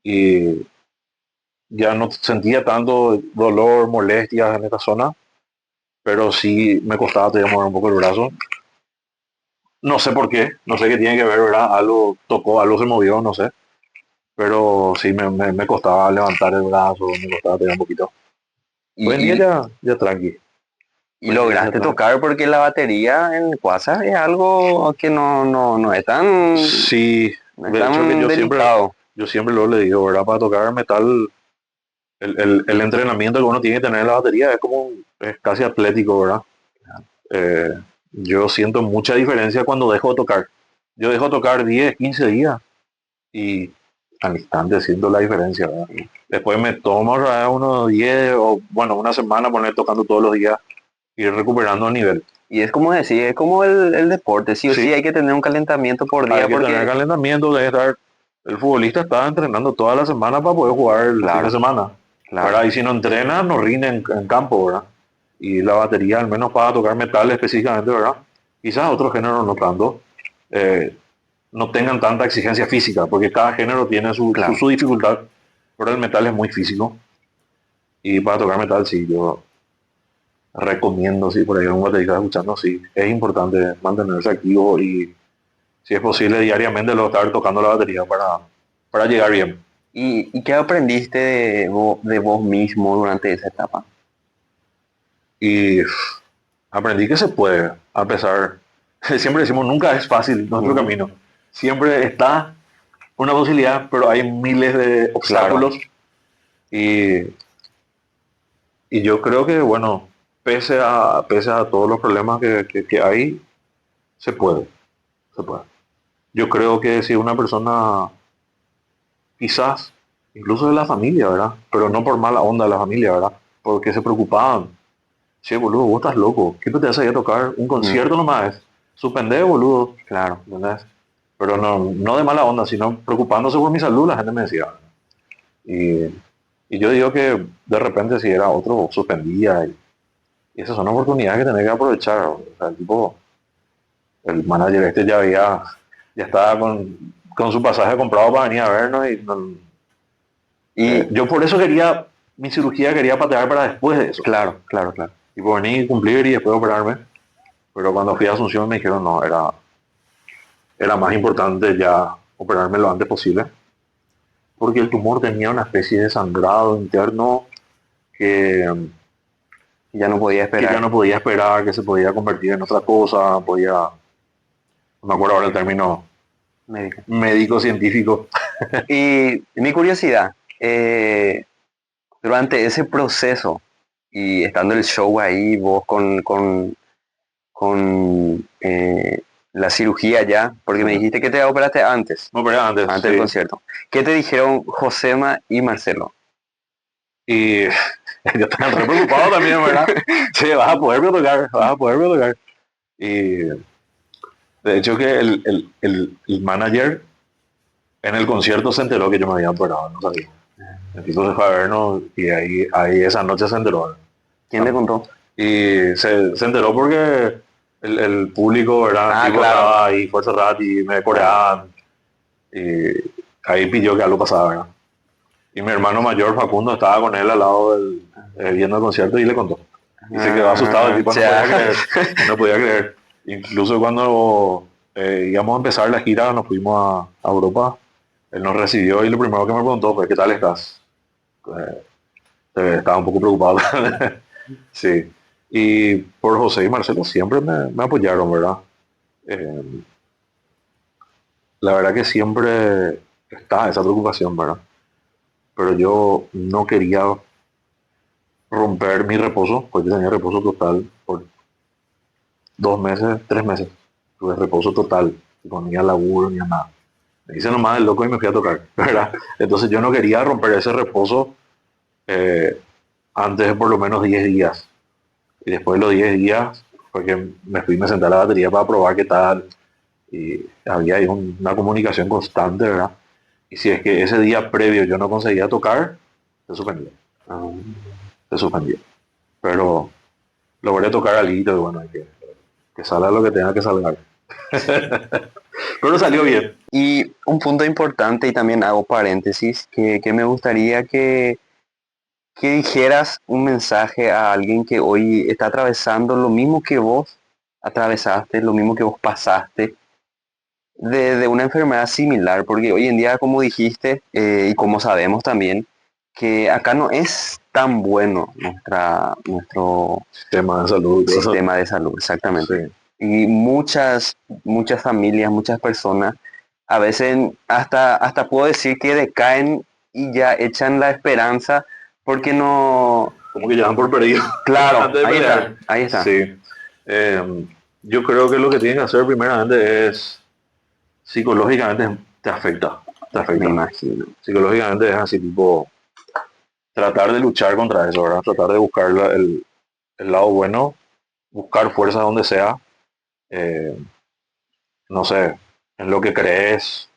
Y ya no sentía tanto dolor, molestias en esta zona, pero sí me costaba todavía mover un poco el brazo. No sé por qué, no sé qué tiene que ver, ¿verdad? Algo tocó, algo se movió, no sé. Pero sí me costaba levantar el brazo, me costaba todavía un poquito. Hoy en día ya tranqui. Y lograste tocar porque la batería en Quasar es algo que no es tan... Sí, no es de tan hecho que delicado. yo siempre lo le digo, ¿verdad? Para tocar metal, el entrenamiento que uno tiene que tener en la batería es casi atlético, ¿verdad? Eh, yo siento mucha diferencia cuando dejo de tocar. Yo dejo de tocar 10, 15 días y al instante siento la diferencia, ¿verdad? Después me tomo ¿verdad? Unos 10 o bueno, una semana poner tocando todos los días y ir recuperando el nivel. Y es como decir, es como el deporte, sí o sí hay que tener un calentamiento por día. Hay que tener calentamiento, debe estar El futbolista está entrenando toda la semana para poder jugar el fin de Claro, semana, claro. ¿verdad? Y si no entrena, no rinde en campo, ¿verdad? Y la batería, al menos para tocar metal específicamente, ¿verdad? Quizás otros géneros no tanto, eh, no tengan tanta exigencia física, porque cada género tiene Claro. su dificultad, pero el metal es muy físico. Y para tocar metal, sí, yo recomiendo, si por ahí un baterista está escuchando, sí, es importante mantenerse activo y, si es posible, diariamente lo estar tocando la batería para llegar bien. ¿Y qué aprendiste de vos mismo durante esa etapa? Y aprendí que se puede, a pesar, siempre decimos, nunca es fácil nuestro Ujú. camino. Siempre está una posibilidad, pero hay miles de Claro, obstáculos y, y yo creo que, bueno, pese a todos los problemas que hay, se puede, se puede. Yo creo que si una persona, quizás, incluso de la familia, ¿verdad? Pero no por mala onda de la familia, ¿verdad? Porque se preocupaban. Che, boludo, vos estás loco. ¿Qué te vas a ir a tocar un mm, concierto nomás? Suspender, boludo. claro. ¿Entendés? Pero no, no de mala onda, sino preocupándose por mi salud, la gente me decía. Y, y yo digo que de repente si era otro, suspendía. Y esas son oportunidades que tenés que aprovechar. O sea, el tipo, el manager este ya estaba con su pasaje comprado para venir a vernos. Y Yo por eso quería, mi cirugía quería patear para después de eso. claro, claro, claro. Y por venir y cumplir y después operarme. Pero cuando fui a Asunción me dijeron, no, era más importante ya operarme lo antes posible, porque el tumor tenía una especie de sangrado interno que, Ya no podía que ya esperar. no podía esperar, que se podía convertir en otra cosa, no me acuerdo ahora el término Médico. médico científico. Y mi curiosidad, durante ese proceso y estando el show ahí, vos con la cirugía ya, porque Sí. me dijiste que te operaste antes, Me operé antes, antes del sí. concierto. ¿Qué te dijeron Josema y Marcelo? Y yo estaba re preocupado también, ¿verdad? Sí, vas a poder tocar. Y de hecho que el manager en el concierto se enteró que yo me había operado, no sabía. El tipo se fue a vernos y ahí esa noche se enteró ¿Quién le también. contó? Y se enteró porque el público, ¿verdad? Ah, Tipo claro, estaba ahí, Fuerza Rat, y me claro. coreaban. Y ahí pidió que algo pasaba, ¿verdad? Y mi hermano mayor, Facundo, estaba con él al lado viendo el concierto y le contó. Y se quedó asustado, el Ah, tipo no ya. podía creer, no podía creer. Incluso cuando íbamos a empezar la gira, nos fuimos a Europa, él nos recibió y lo primero que me preguntó fue, ¿qué tal estás? Eh, Estaba un poco preocupado. Sí. Y por José y Marcelo siempre me apoyaron, ¿verdad? Eh, la verdad que siempre está esa preocupación, ¿verdad? Pero yo no quería romper mi reposo, porque tenía reposo total por 2 meses, 3 meses. Tuve reposo total, no ni a laburo ni a nada. Me hice nomás el loco y me fui a tocar, ¿verdad? Entonces yo no quería romper ese reposo eh, antes de por lo menos 10 días. Y después de los 10 días fue que me fui y me senté a la batería para probar qué tal. Y había ahí una comunicación constante, ¿verdad? Y si es que ese día previo yo no conseguía tocar, se suspendía. Ah. Se suspendía. Pero logré tocar algo y bueno, que salga lo que tenga que salgar. Pero salió bien. Y un punto importante, y también hago paréntesis, que me gustaría que dijeras un mensaje a alguien que hoy está atravesando lo mismo que vos atravesaste, lo mismo que vos pasaste, de una enfermedad similar, porque hoy en día, como dijiste, y como sabemos también, que acá no es tan bueno nuestro Tema de salud y todo eso. sistema de salud, Sí. exactamente. Y muchas familias, muchas personas, a veces hasta puedo decir que decaen y ya echan la esperanza porque no... Como que ya van por perdido Claro, antes de ahí está, pelear. ahí está, Sí. Yo creo que lo que tienen que hacer primeramente es psicológicamente te afecta. Te me afecta. imagino. Psicológicamente es así tipo tratar de luchar contra eso, ¿verdad? Tratar de buscar el lado bueno, buscar fuerza donde sea, eh, no sé, en lo que crees,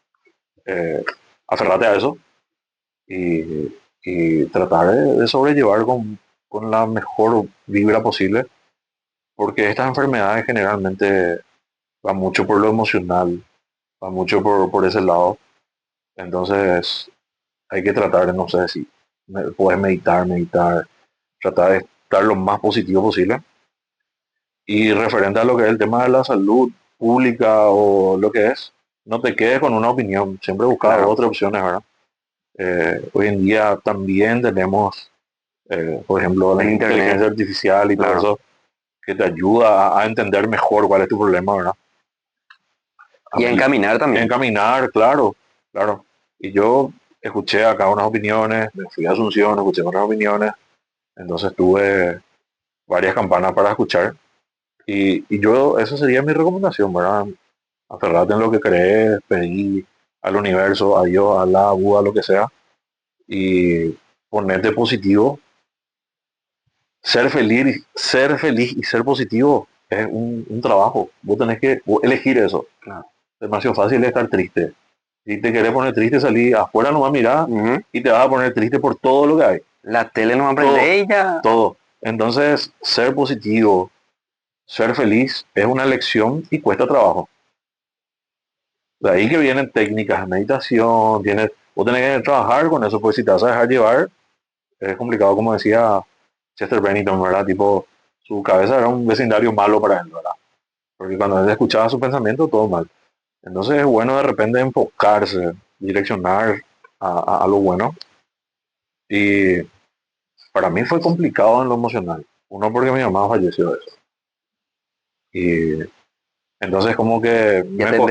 aferrate a eso y tratar de sobrellevar con la mejor vibra posible, porque estas enfermedades generalmente van mucho por lo emocional, van mucho por ese lado. Entonces hay que tratar, no sé si puedes meditar, tratar de estar lo más positivo posible. Y referente a lo que es el tema de la salud pública o lo que es, no te quedes con una opinión, siempre buscar Claro. otras opciones, ¿verdad? Hoy en día también tenemos, por ejemplo, la En inteligencia internet, artificial y todo claro. eso, que te ayuda a entender mejor cuál es tu problema, ¿verdad? Y a Y encaminar también. encaminar, claro, claro. Y yo escuché acá unas opiniones, me fui a Asunción, escuché unas opiniones, entonces tuve varias campanas para escuchar. Y yo, esa sería mi recomendación, ¿verdad? Aferrate en lo que crees, pedir al universo, a Dios, a Allah, a Buda, lo que sea, y ponerte positivo. Ser feliz y ser positivo es un trabajo. Vos tenés que elegir eso. Claro. Demasiado fácil es estar triste. Si te querés poner triste, salí afuera, no vas a mirar Ujú. y te vas a poner triste por todo lo que hay. La tele no Todo, aprende ella. todo. Entonces, ser positivo, ser feliz es una elección y cuesta trabajo. De ahí que vienen técnicas de meditación, vos tenés que trabajar con eso, pues si te vas a dejar llevar, es complicado, como decía Chester Bennington, ¿verdad? Tipo, su cabeza era un vecindario malo para él, ¿verdad? Porque cuando él escuchaba su pensamiento, todo mal. Entonces es bueno de repente enfocarse, direccionar a lo bueno. Y para mí fue complicado en lo emocional. Uno porque mi mamá falleció de eso. Y entonces como que Ya me te costaba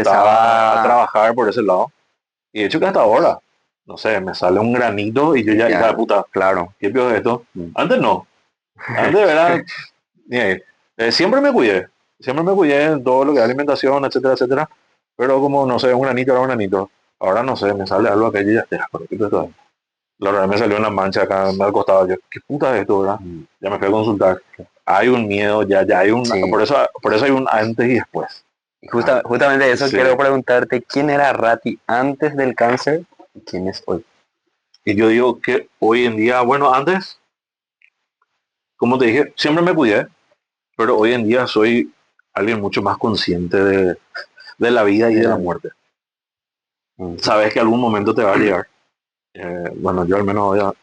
empezaba, trabajar por ese lado. Y de hecho que hasta ahora, no sé, me sale un granito y yo ya, hija de ya, puta, claro. ¿qué pio es esto? Mm. Antes no. Antes, ¿verdad? Ni ahí. Siempre me cuidé. Siempre me cuidé en todo lo que es alimentación, etcétera, etcétera. Pero como, no sé, un granito era un granito. Ahora no sé, me sale algo acá y ya, pero ¿qué es esto? La verdad me salió una mancha acá al costado. Yo, ¿qué puta es esto, verdad? Mm. Ya me fui a consultar. Hay un miedo, ya hay un, Sí. por eso hay un antes y después. Y Ah, justamente eso sí. quiero preguntarte, ¿quién era Rati antes del cáncer y quién es hoy? Y yo digo que hoy en día, bueno, antes, como te dije, siempre me cuidé, pero hoy en día soy alguien mucho más consciente de la vida y de la muerte. Mm. Sabes que algún momento te va a llegar. Bueno, yo al menos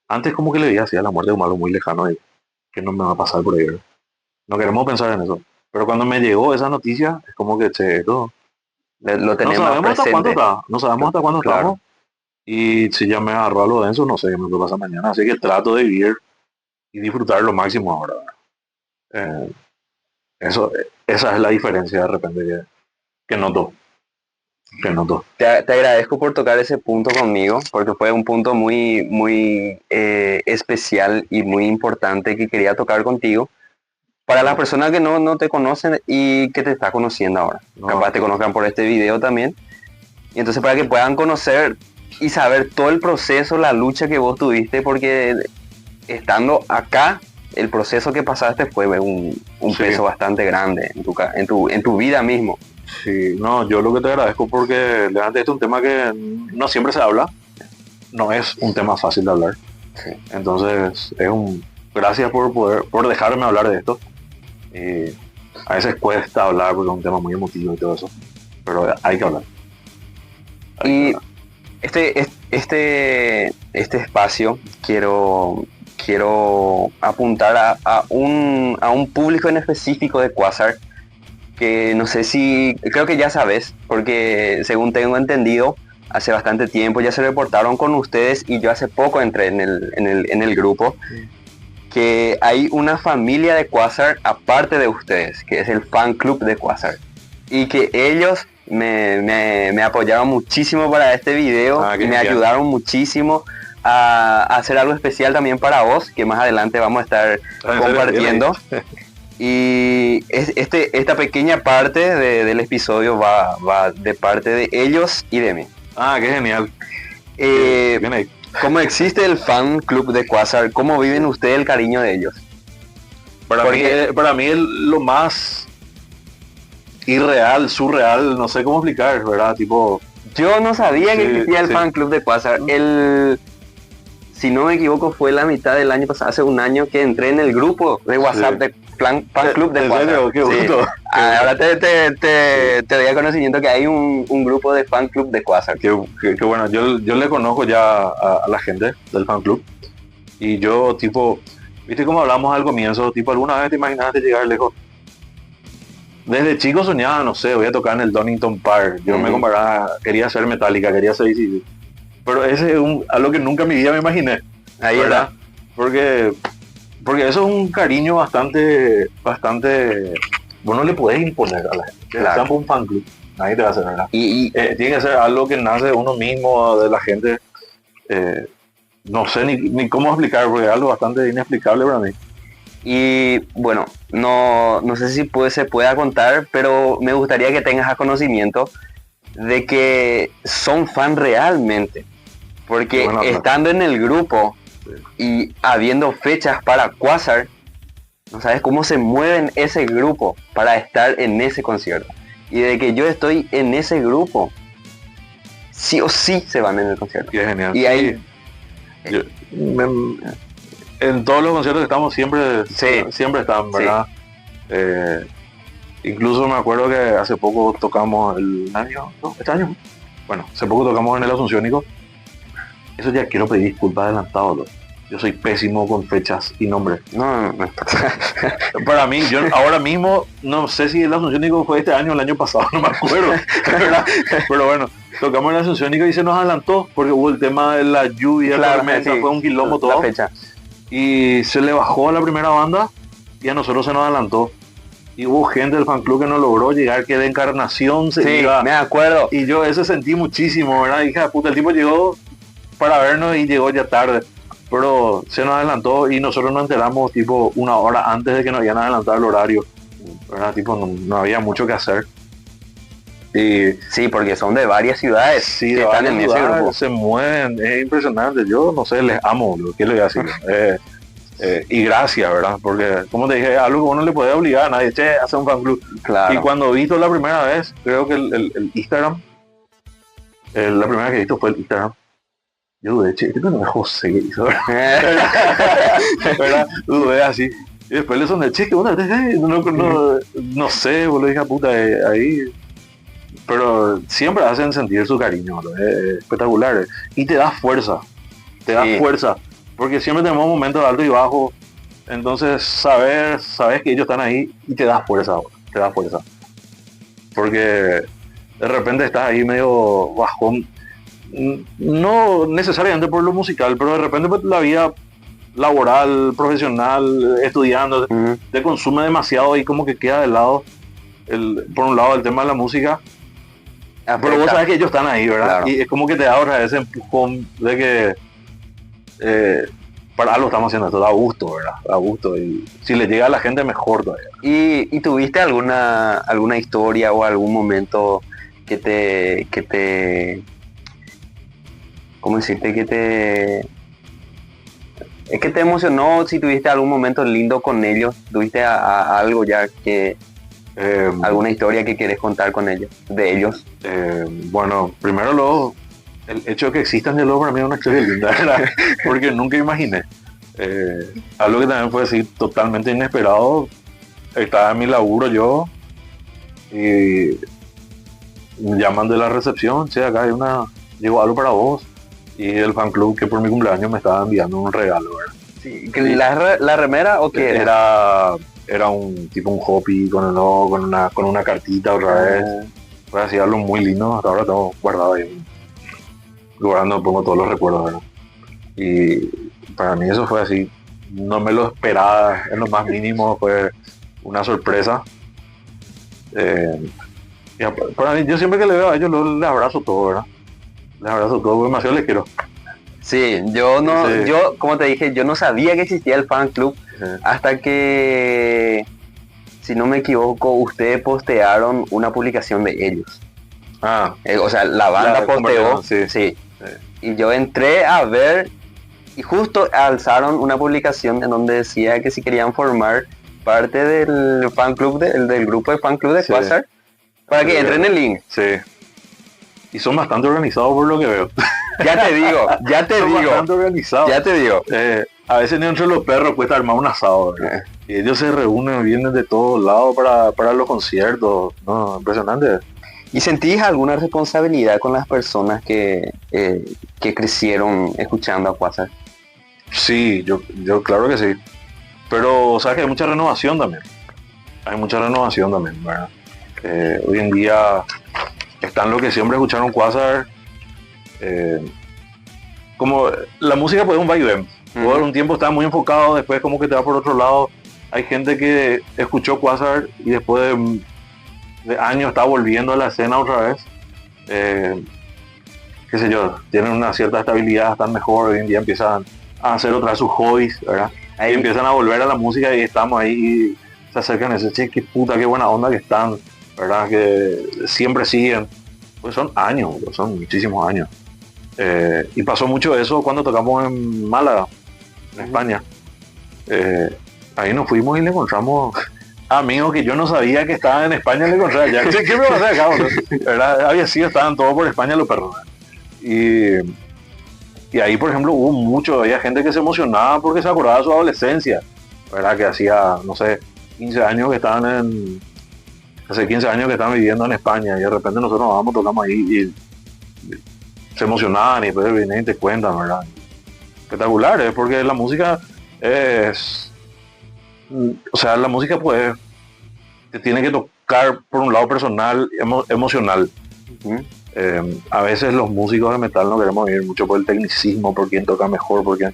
antes como que le veía así a la muerte como algo muy lejano y que no me va a pasar por ahí. ¿Verdad? No queremos pensar en eso. Pero cuando me llegó esa noticia, es como que, che, esto, Lo no tenés más sabemos hasta cuándo presente. está, no sabemos hasta cuándo Claro. estamos. Y si ya me agarró a lo denso, no sé qué me puede pasar mañana. Así que trato de vivir y disfrutar lo máximo ahora. ¿Verdad? Esa es la diferencia de repente que noto. Que noto. Te agradezco por tocar ese punto conmigo, porque fue un punto muy especial y muy importante que quería tocar contigo. Para las personas que no te conocen y que te está conociendo ahora, No, capaz te conozcan por este video también, y entonces para que puedan conocer y saber todo el proceso, la lucha que vos tuviste, porque estando acá, el proceso que pasaste fue un sí, peso bastante grande en tu vida mismo. sí, no, yo lo que te agradezco porque leante este es un tema que no siempre se habla, no es un tema fácil de hablar. Sí. Entonces, gracias por dejarme hablar de esto. Y a veces cuesta hablar porque es un tema muy emotivo y todo eso, pero hay que hablar. Hay que Y hablar. este espacio quiero apuntar a un público en específico de Quasar, que no sé si, creo que ya sabes, porque según tengo entendido, hace bastante tiempo ya se reportaron con ustedes y yo hace poco entré en el grupo, que hay una familia de Quasar aparte de ustedes, que es el fan club de Quasar. Y que ellos me apoyaron muchísimo para este video Ah, y qué me genial. ayudaron muchísimo a hacer algo especial también para vos, que más adelante vamos a estar Ah, ¿en serio? Bien ahí. compartiendo. Y esta pequeña parte del episodio va de parte de ellos y de mí. Ah, qué genial. Eh, Bien ahí. ¿Cómo existe el fan club de Quasar? ¿Cómo viven ustedes el cariño de ellos? Porque Para mí es lo más irreal, surreal, no sé cómo explicar, ¿verdad? Tipo, Yo no sabía que Sí, existía el sí. fan club de Quasar. Si no me equivoco, fue la mitad del año pasado, hace un año que entré en el grupo de WhatsApp Sí. de fan club de ¿En Quasar. serio? Qué Sí. gusto. Qué Ahora gusto. te doy a conocimiento que hay un grupo de fan club de Quasar. Qué bueno. Yo le conozco ya a la gente del fan club. Y yo, tipo, viste cómo hablamos al comienzo, tipo, ¿alguna vez te imaginaste llegar lejos? Desde chico soñaba, no sé, voy a tocar en el Donington Park. Yo me Ujú. comparaba, quería ser Metallica, quería ser AC/DC. Pero ese es algo que nunca en mi vida me imaginé, Ahí ¿verdad? está. Porque, porque eso es un cariño bastante, vos no le podés imponer a la gente. Claro. Están por un fan club, nadie te va a hacer, ¿verdad? Y Tiene que ser algo que nace de uno mismo, de la gente. eh, no sé ni cómo explicar, porque es algo bastante inexplicable para mí. Y bueno, no sé si se pueda contar, pero me gustaría que tengas a conocimiento de que son fan realmente. Porque Bueno, estando en el grupo y habiendo fechas para Quasar, no sabes cómo se mueven ese grupo para estar en ese concierto. Y de que yo estoy en ese grupo, sí o sí se van en el concierto. y es genial. Y ahí, Yo- en todos los conciertos que estamos siempre, Sí. siempre están, ¿verdad? Incluso me acuerdo que hace poco tocamos el año, no, este año. Bueno, hace poco tocamos en el Asunciónico. Eso ya quiero pedir disculpas adelantado, loco. Yo soy pésimo con fechas y nombres. no. Para mí, yo ahora mismo no sé si el Asunciónico fue este año o el año pasado, no me acuerdo, ¿verdad? Pero bueno, tocamos en el Asunciónico y se nos adelantó porque hubo el tema de la lluvia, Claro, tormenta, sí, fue un quilombo la todo. fecha. Y se le bajó a la primera banda y a nosotros se nos adelantó. Y hubo gente del fan club que no logró llegar, que de Encarnación se Sí, iba. me acuerdo. Y yo eso sentí muchísimo, ¿verdad? Hija de puta, el tipo llegó para vernos y llegó ya tarde. Pero se nos adelantó y nosotros nos enteramos tipo una hora antes de que nos iban a adelantar el horario. ¿Verdad? Tipo, no había mucho que hacer. Y Sí, porque son de varias ciudades sí, que de están varias en ese ciudades grupo. se mueven, es impresionante. Yo no sé, les amo, boludo. ¿Qué le voy a decir? Y gracias, ¿verdad? Porque, como te dije, algo que uno le puede obligar a nadie, che, hace un fan club. Claro. Y cuando vi visto la primera vez, creo que el Instagram, la primera que he visto fue el Instagram. Yo dudé, che, ¿qué no es José que hizo? ¿Verdad? Dudé así. Y después le soné, che, ¿qué onda? No sé, boludo, hija puta, ahí. Pero siempre hacen sentir su cariño, boludo, es espectacular. Y te da fuerza, Sí. porque siempre tenemos momentos de alto y bajo. Entonces, sabes que ellos están ahí y te da fuerza, boludo, te da fuerza. Porque de repente estás ahí medio bajón, no necesariamente por lo musical, pero de repente pues, la vida laboral, profesional, estudiando, Ujú. te consume demasiado y como que queda de lado, por un lado el tema de la música, pero vos Afecta. sabes que ellos están ahí, ¿verdad? Claro. Y es como que te ahorra ese empujón de que para algo estamos haciendo esto, da gusto, ¿verdad? Da gusto y si le llega a la gente mejor todavía. ¿Y tuviste alguna historia o algún momento que te ¿cómo decirte? Es que te emocionó, si tuviste algún momento lindo con ellos, tuviste algo ya que, alguna historia que quieres contar con ellos, de ellos. Bueno, primero el hecho de que existan de luego para mí es una historia linda, ¿verdad? Porque nunca imaginé. Algo que también fue así totalmente inesperado. Estaba en mi laburo yo y me llaman de la recepción, che, acá llegó algo para vos. Y el fan club que por mi cumpleaños me estaba enviando un regalo, ¿verdad? Sí, ¿la remera o qué Era un tipo un hoppy con el logo, con una cartita otra vez. Fue así algo muy lindo, hasta ahora tengo guardado ahí. Guardando pongo todos los recuerdos, ¿verdad? Y para mí eso fue así, no me lo esperaba en lo más mínimo, fue una sorpresa. Para mí, yo siempre que le veo a ellos les abrazo todo, ¿verdad? Les abrazo todo, porque demasiado les quiero. Sí, Sí. yo, como te dije, yo no sabía que existía el fan club hasta que, si no me equivoco, ustedes postearon una publicación de ellos. O sea, la banda La posteó, compartieron, sí. y yo entré a ver y justo alzaron una publicación en donde decía que si querían formar parte del fan club del grupo de fan club de Sí. Quasar, para que Sí. entren en el link. Sí. Y son bastante organizados por lo que veo. Ya te digo, Son bastante organizados. ya te digo. A veces ni entre los perros cuesta armar un asado, ¿verdad? Y ellos se reúnen, vienen de todos lados para los conciertos. No, impresionante. ¿Y sentís alguna responsabilidad con las personas que crecieron escuchando a Quasar? Sí, yo claro que sí. Pero sabes que hay mucha renovación también. ¿Verdad? Hoy en día están los que siempre escucharon Quasar. Como la música pues es un vaivén. Por un tiempo está muy enfocado, después como que te va por otro lado. Hay gente que escuchó Quasar y después de años está volviendo a la escena otra vez. Qué sé yo, tienen una cierta estabilidad, están mejor, hoy en día empiezan a hacer otra vez sus hobbies, ¿verdad? Ahí empiezan a volver a la música y estamos ahí y se acercan y dicen, che, qué puta, qué buena onda que están, ¿verdad? Que siempre siguen. Pues son años, son muchísimos años. Y pasó mucho eso cuando tocamos en Málaga, en España. Ahí nos fuimos y le encontramos amigos que yo no sabía que estaban en España, le encontré allá. ¿Qué me va a hacer acá, bro? ¿Verdad? Había sido, estaban todos por España los perros. Y ahí, por ejemplo, había gente que se emocionaba porque se acordaba de su adolescencia, ¿verdad? Que hacía, no sé, 15 años que estaban hace 15 años que estaban viviendo en España y de repente nosotros nos vamos, tocamos ahí y se emocionaban y después vienen y te cuentan, ¿verdad? Espectacular, porque la música es... O sea, la música pues te tiene que tocar por un lado personal, emocional. A veces los músicos de metal no queremos ir mucho por el tecnicismo, por quién toca mejor, porque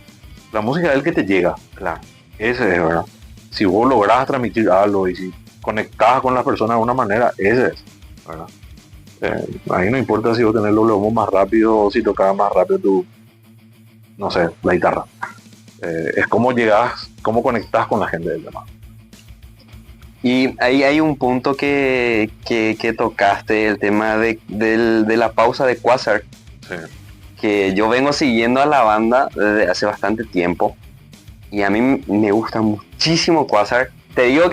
la música es el que te llega, claro. Ese es, ¿verdad? Si vos lográs transmitir algo y si conectás con las personas de una manera, ese es, ¿verdad? Ahí no importa si vos tenés los lomos más rápido o si tocas más rápido tu, no sé, la guitarra. Es cómo llegás, cómo conectás con la gente del tema. Y ahí hay un punto que tocaste, el tema de la pausa de Quasar, Sí. que yo vengo siguiendo a la banda desde hace bastante tiempo y a mí me gusta muchísimo Quasar. Te digo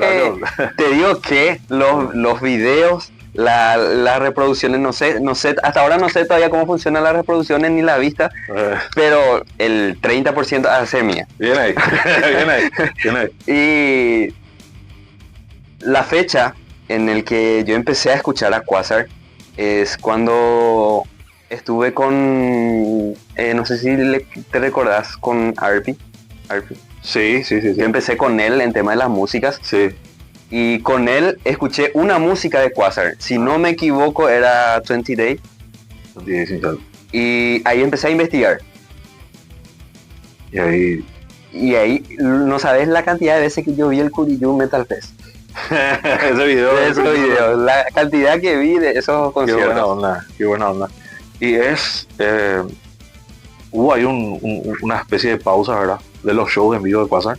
que los videos, las reproducciones, no sé, hasta ahora no sé todavía cómo funcionan las reproducciones ni la vista, pero el 30% hace mía. Bien ahí, bien ahí. Y la fecha en el que yo empecé a escuchar a Quasar es cuando estuve con, no sé si te recordás, con Arpi. Sí. Yo empecé con él en tema de las músicas. Sí. Y con él escuché una música de Quasar. Si no me equivoco, era 20 Days. Y ahí empecé a investigar. Y ahí no sabes la cantidad de veces que yo vi el Curiyú Metal Fest. Ese video. La cantidad que vi de esos conciertos. Qué buena onda. Y hubo ahí una especie de pausa, ¿verdad? De los shows en vivo de Quasar.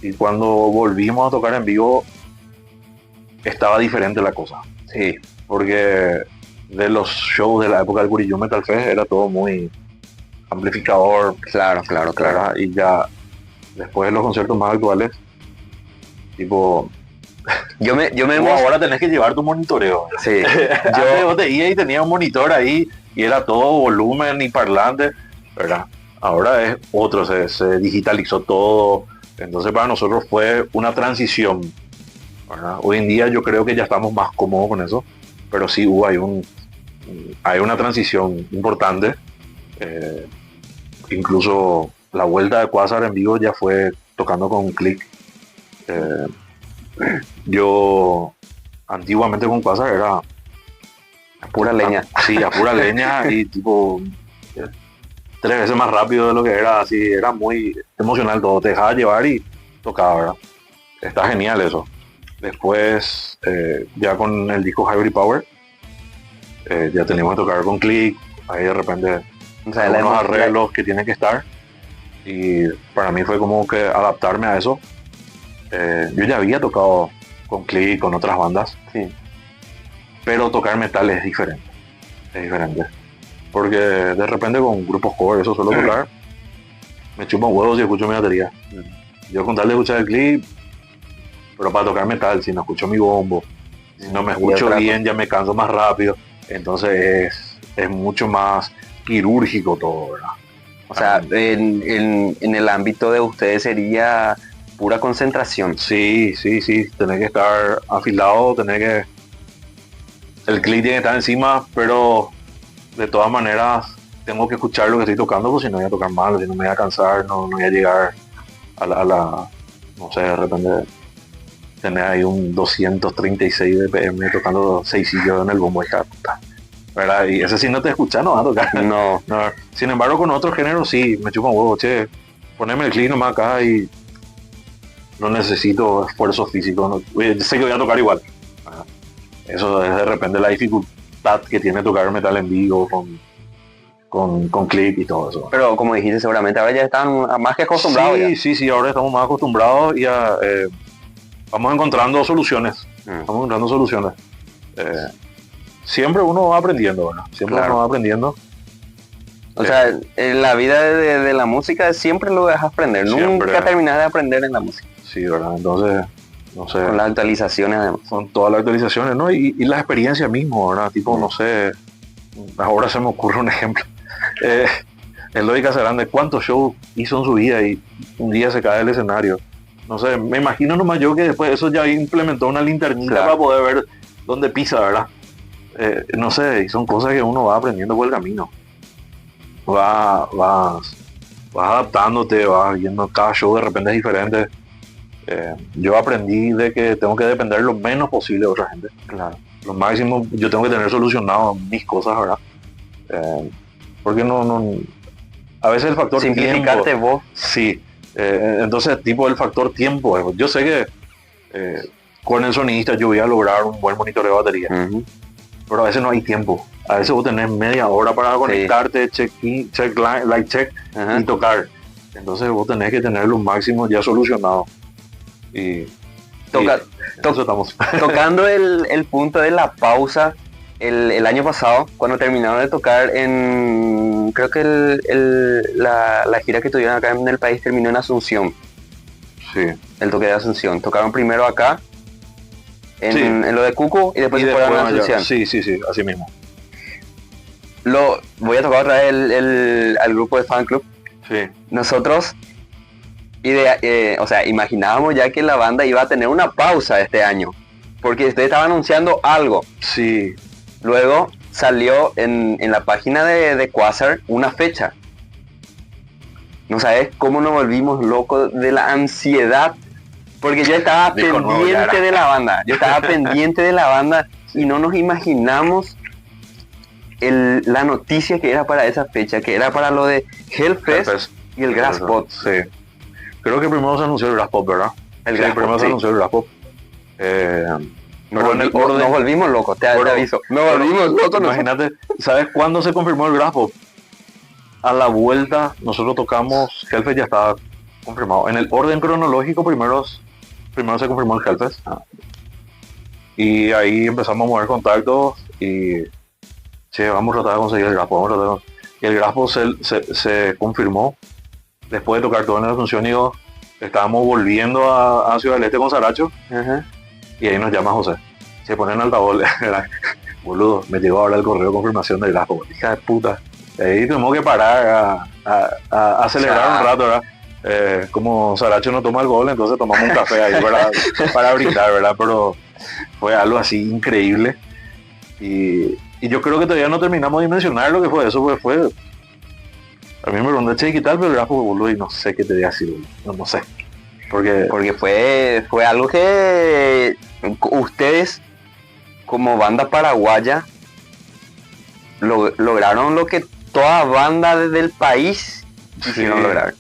Y cuando volvimos a tocar en vivo, estaba diferente la cosa. Sí. Porque de los shows de la época del Curiyú Metal Fest era todo muy amplificador. Claro. Y ya después de los conciertos más actuales, tipo... Yo me ahora tenés que llevar tu monitoreo. Sí. Yo te iba y tenía un monitor ahí y era todo volumen y parlante, ¿verdad? Ahora es otro, se digitalizó todo. Entonces para nosotros fue una transición, ¿verdad? Hoy en día yo creo que ya estamos más cómodos con eso, pero sí hay una transición importante. Incluso la vuelta de Quasar en vivo ya fue tocando con Click. Yo antiguamente con Quasar era a pura leña. Sí, a pura leña y tipo 3 veces más rápido de lo que era, así, era muy emocional todo, te dejaba llevar y tocaba, ¿verdad? Está genial eso. Después, ya con el disco Hybrid Power, ya teníamos que tocar con Click, ahí de repente, o sea, unos arreglos que tienen que estar, y para mí fue como que adaptarme a eso. Yo ya había tocado con Click, con otras bandas, sí, pero tocar metal es diferente, porque de repente con grupos cover, eso suelo tocar, me chupan huevos y escucho mi batería. Yo con tal de escuchar el clip, pero para tocar metal, si no escucho mi bombo, si no me escucho bien, ya me canso más rápido. Entonces es mucho más quirúrgico todo, ¿verdad? O sea, en el ámbito de ustedes sería pura concentración. Sí, tenés que estar afilado, el clic tiene que estar encima, pero de todas maneras tengo que escuchar lo que estoy tocando, porque si no voy a tocar mal, si no me voy a cansar, no voy a llegar no sé, de repente tener ahí un 236 BPM tocando 6 sillos en el bombo, hija de puta, ¿verdad? Y ese sí no te escucha, no va a tocar. No. Sin embargo, con otros géneros sí, me chupa un huevo, che, poneme el clic nomás acá y no necesito esfuerzo físico, sé que voy a tocar igual. Eso es de repente la dificultad que tiene tocar metal en vivo con click y todo eso. Pero como dijiste, seguramente ahora ya están más que acostumbrados. Sí, ahora estamos más acostumbrados y vamos encontrando soluciones. Siempre uno va aprendiendo, ¿verdad? Uno va aprendiendo. O sea, en la vida de la música siempre lo dejas aprender. Nunca terminas de aprender en la música. Sí, ¿verdad? Entonces, no sé. Con las actualizaciones además. Con todas las actualizaciones, ¿no? Y la experiencia mismo, ¿verdad? Tipo, no sé, ahora se me ocurre un ejemplo. Eloy Casagrande, ¿cuántos shows hizo en su vida y un día se cae del escenario? No sé, me imagino nomás yo que después de eso ya implementó una linternita para poder ver dónde pisa, ¿verdad? No sé, y son cosas que uno va aprendiendo por el camino. Vas adaptándote, vas viendo cada show de repente es diferente. Yo aprendí de que tengo que depender lo menos posible de otra gente. Claro. Lo máximo, yo tengo que tener solucionado mis cosas, ¿verdad? Porque no a veces el factor simplificarte tiempo, vos. Sí, entonces tipo el factor tiempo, yo sé que con el sonidista yo voy a lograr un buen monitoreo de batería, pero a veces no hay tiempo. A veces vos tenés media hora para conectarte, check light check y tocar. Entonces vos tenés que tener lo máximo ya solucionado. Y estamos. Tocando el punto de la pausa, el año pasado, cuando terminaron de tocar creo que la gira que tuvieron acá en el país terminó en Asunción. Sí. El toque de Asunción. Tocaron primero acá, en lo de Cuco, y después se fueron a Asunción. Sí, así mismo. Voy a tocar otra vez al grupo de Fan Club. Sí. Nosotros, o sea, imaginábamos ya que la banda iba a tener una pausa este año, porque ustedes estaban anunciando algo. Sí. Luego salió en la página de Quasar una fecha. No sabes cómo nos volvimos locos de la ansiedad, porque yo estaba pendiente de la banda. Yo estaba pendiente de la banda y no nos imaginamos la noticia que era para esa fecha, que era para lo de Hellfest y el Graspop. Sí. Creo que primero se anunció el Graspop, ¿verdad? Primero se anunció el Graspop. Nos volvimos locos, te aviso. Nos volvimos locos. Imagínate, ¿sabes cuándo se confirmó el Graspop? A la vuelta, nosotros tocamos, Hellfest ya estaba confirmado. En el orden cronológico, primero se confirmó el Hellfest. Y ahí empezamos a mover contactos y vamos a tratar de conseguir el Graspop. Y el Graspop se confirmó después de tocar todo en la Asunción. Y estábamos volviendo a Ciudad del Este con Saracho. Y ahí nos llama José. Se pone en altavoz. Boludo, me llegó ahora el correo de confirmación del Graspop. Hija de puta. Y ahí tuvimos que parar a celebrar un rato, ¿verdad? Como Saracho no toma alcohol, entonces tomamos un café ahí para brindar, ¿verdad? Pero fue algo así increíble. Y yo creo que todavía no terminamos de dimensionar lo que fue eso, porque fue... A mí me pregunté, che, ¿qué tal? Pero el Graspop, boludo, y no sé qué te voy a decir, no sé. Porque fue algo que ustedes, como banda paraguaya, lograron lo que toda banda del país quisieron lograr.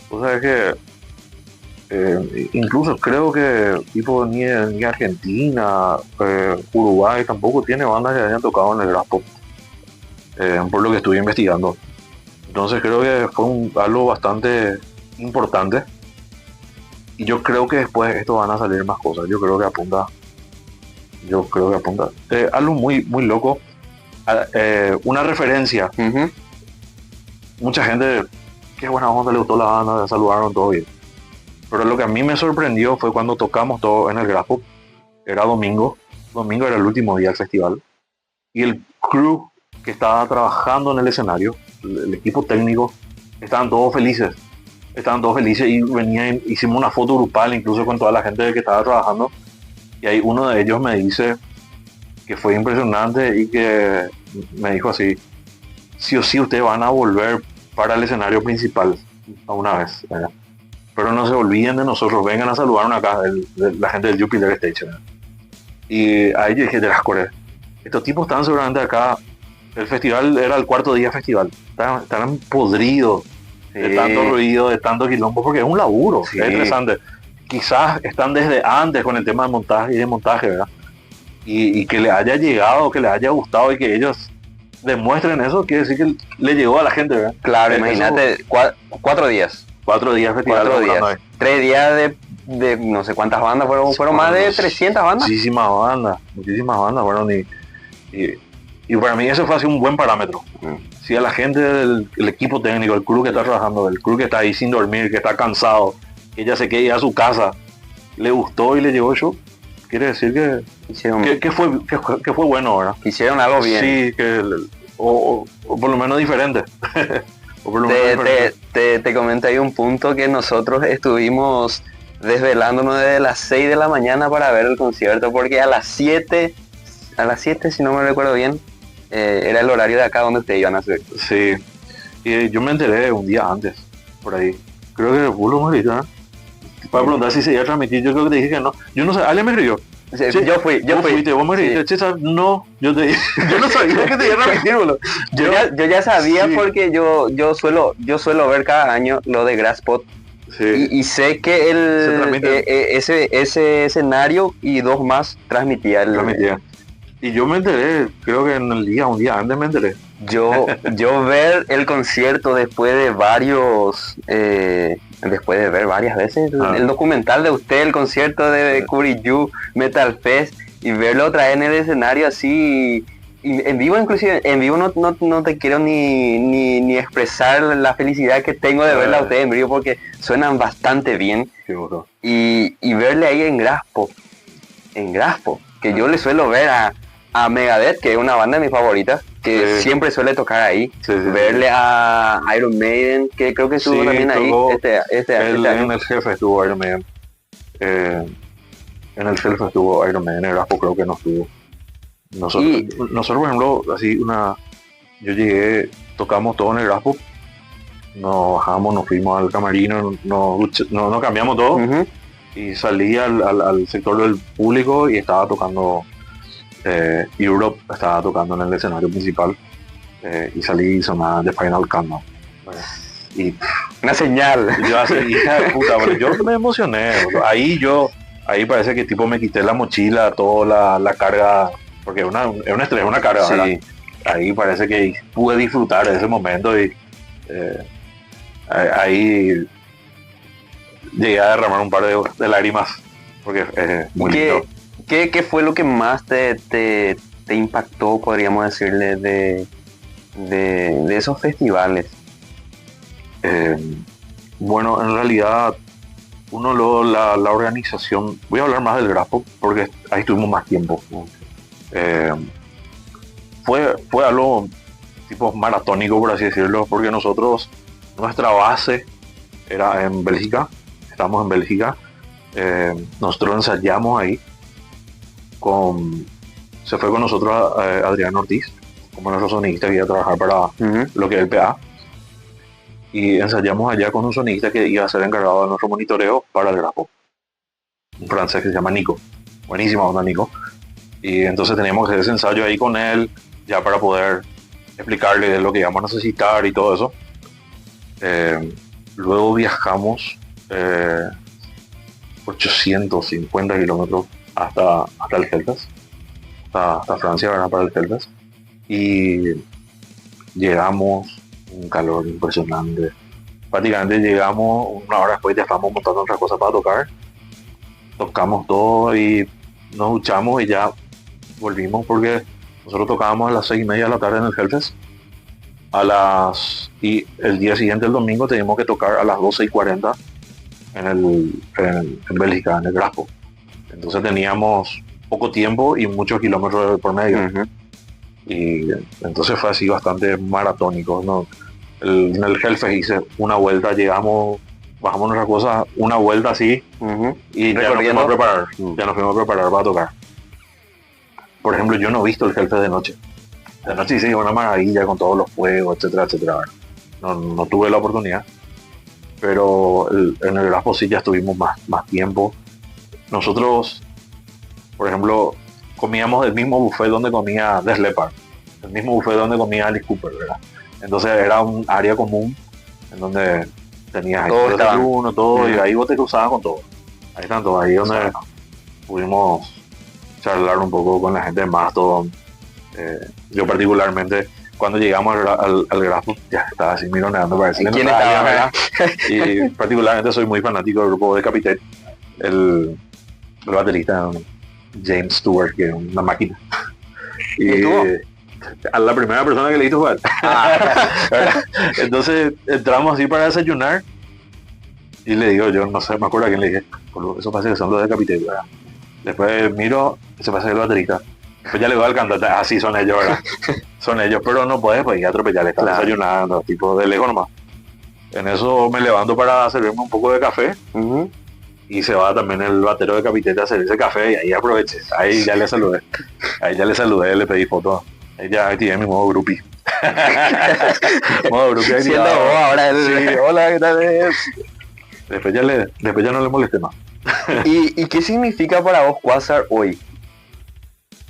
O sea, que incluso creo que tipo ni Argentina, Uruguay tampoco tiene bandas que hayan tocado en el Graspop, por lo que estuve investigando. Entonces creo que fue algo bastante importante. Y yo creo que después de esto van a salir más cosas. Yo creo que apunta. Algo muy, muy loco. Una referencia. Mucha gente, qué buena onda, le gustó la banda, saludaron, todo bien. Pero lo que a mí me sorprendió fue cuando tocamos todo en el Graspop. Era domingo. Domingo era el último día del festival. y el crew que estaba trabajando en el escenario, el equipo técnico, estaban todos felices. Estaban todos felices y venían, hicimos una foto grupal incluso con toda la gente que estaba trabajando. Y ahí uno de ellos me dice que fue impresionante y que me dijo así, sí o sí ustedes van a volver para el escenario principal a una vez, ¿verdad? Pero no se olviden de nosotros, vengan a saludarnos acá, la gente del Jupiler Stage, ¿verdad? Y ahí yo dije, de las Coreas, estos tipos están seguramente acá, el festival era el cuarto día festival, estaban podridos de tanto ruido, de tanto quilombo, porque es un laburo, es interesante. Quizás están desde antes con el tema de montaje y desmontaje, ¿verdad? Y que les haya llegado, que les haya gustado y que ellos demuestren eso, quiere decir que le llegó a la gente, ¿verdad? Claro, imagínate, 4 días. 4 días festival. 4 días. 3 días de no sé cuántas bandas, fueron más de 300 bandas. Muchísimas bandas fueron y para mí eso fue así un buen parámetro. Si a la gente del equipo técnico, el crew que está trabajando, el crew que está ahí sin dormir, que está cansado, que ya se quiere ir a su casa, le gustó y le llegó el show, quiere decir que fue bueno, ¿verdad? Hicieron algo bien. Sí, o por lo menos diferente. Te comenté ahí un punto que nosotros estuvimos desvelándonos desde las 6 de la mañana para ver el concierto, porque a las 7, si no me recuerdo bien, era el horario de acá donde ustedes iban a hacer. Sí, y yo me enteré un día antes, por ahí. Creo que vos lo moriste, ¿eh? Para preguntar si se iba a transmitir, yo creo que te dije que no. Yo no sé, Ale me escribió. Sí, yo fui. Vos me dijiste, sí. No, yo no sabía que te iba a transmitir, boludo. Yo ya sabía, sí. Porque yo suelo ver cada año lo de Grasspot. Sí. Y sé que ese escenario y 2 más transmitía. Y yo me enteré, creo que un día antes me enteré. Yo ver el concierto después de ver varias veces el documental de usted, el concierto de Kuriyu Metal Fest, y verlo otra vez en el escenario así, en vivo, inclusive en vivo no te quiero ni expresar la felicidad que tengo de verla a usted en vivo, porque suenan bastante bien. Y verle ahí en Graspo, que yo le suelo ver a Megadeth, que es una banda de mis favoritas, que siempre suele tocar ahí. Verle a Iron Maiden, que creo que estuvo también ahí este año. En el jefe estuvo Iron Maiden. En el jefe estuvo Iron Maiden, el Graspo creo que no estuvo. Nosotros, por ejemplo, así yo llegué, tocamos todo en el Graspo, nos bajamos, nos fuimos al camerino, nos cambiamos todo, y salí al sector del público y estaba tocando Europe, estaba tocando en el escenario principal, y salí y sonaba The Final Countdown, y una señal. Yo así, hija de puta, bueno, yo me emocioné, ahí parece que tipo me quité la mochila, toda la carga, porque es un estrés, una carga, ¿verdad? Ahí parece que pude disfrutar de ese momento y ahí llegué a derramar un par de lágrimas, porque es muy lindo. ¿Qué fue lo que más te impactó, podríamos decirle, de esos festivales? Bueno, en realidad, la organización, voy a hablar más del Graspo, porque ahí estuvimos más tiempo. Fue algo tipo maratónico, por así decirlo, porque nuestra base era en Bélgica, estamos en Bélgica, nosotros ensayamos ahí, se fue con nosotros Adrián Ortiz, como nuestro sonidista que iba a trabajar para lo que es el PA, y ensayamos allá con un sonidista que iba a ser encargado de nuestro monitoreo para el Graspo, un francés que se llama Nico, buenísima onda Nico, y entonces teníamos que hacer ese ensayo ahí con él, ya para poder explicarle de lo que íbamos a necesitar y todo eso. Luego viajamos 850 kilómetros hasta el Helfest, hasta Francia, ¿verdad? Para el Helfest, y llegamos, un calor impresionante, prácticamente llegamos una hora después, ya estábamos montando otras cosas para tocar, tocamos todo y nos duchamos y ya volvimos, porque nosotros tocábamos a las 6:30 de la tarde en el Hellfest, y el día siguiente, el domingo, teníamos que tocar a las 12:40 en Bélgica, en el Graspo. Entonces teníamos poco tiempo y muchos kilómetros por medio. Y entonces fue así bastante maratónico, ¿no? En el Hellfest hice una vuelta, llegamos, bajamos nuestras cosas, una vuelta así, y ya nos fuimos a preparar, para tocar. Por ejemplo, yo no he visto el Hellfest de noche. De noche hice una maravilla con todos los fuegos, etcétera, etcétera. No tuve la oportunidad, pero en el Graspo sí ya estuvimos más tiempo. Nosotros, por ejemplo, comíamos del mismo buffet donde comía Def Leppard, el mismo buffet donde comía Alice Cooper, ¿verdad? Entonces era un área común en donde tenías ahí todo desayuno, todo, y ahí vos te cruzabas con todo. Ahí están todos, ahí donde pudimos charlar un poco con la gente de Mastodon. Yo particularmente, cuando llegamos al Graspo, ya estaba así mironeando para decirle ¿Quién estaba, verdad? Y particularmente soy muy fanático del grupo Decapitated, el baterista James Stewart, que es una máquina. Y a la primera persona que le hizo jugar. Entonces entramos así para desayunar y le digo, yo no sé, me acuerdo a quién le dije, eso parece que son los Decapitated, ¿verdad? Después miro, se parece el baterista. Pues ya le voy al cantante, así son ellos, ¿verdad? Son ellos, pero no puedes pues ir a atropellar, están desayunando, tipo de lejos nomás. En eso me levanto para servirme un poco de café, y se va también el batero de Capitete a servirse café, y ahí aproveché, ahí ya le saludé, le pedí foto, ahí ya activé mi modo groupie. Modo groupie siendo vos ahora sí, hola, ¿qué tal? Después ya no le molesté más. ¿Y qué significa para vos Quasar hoy?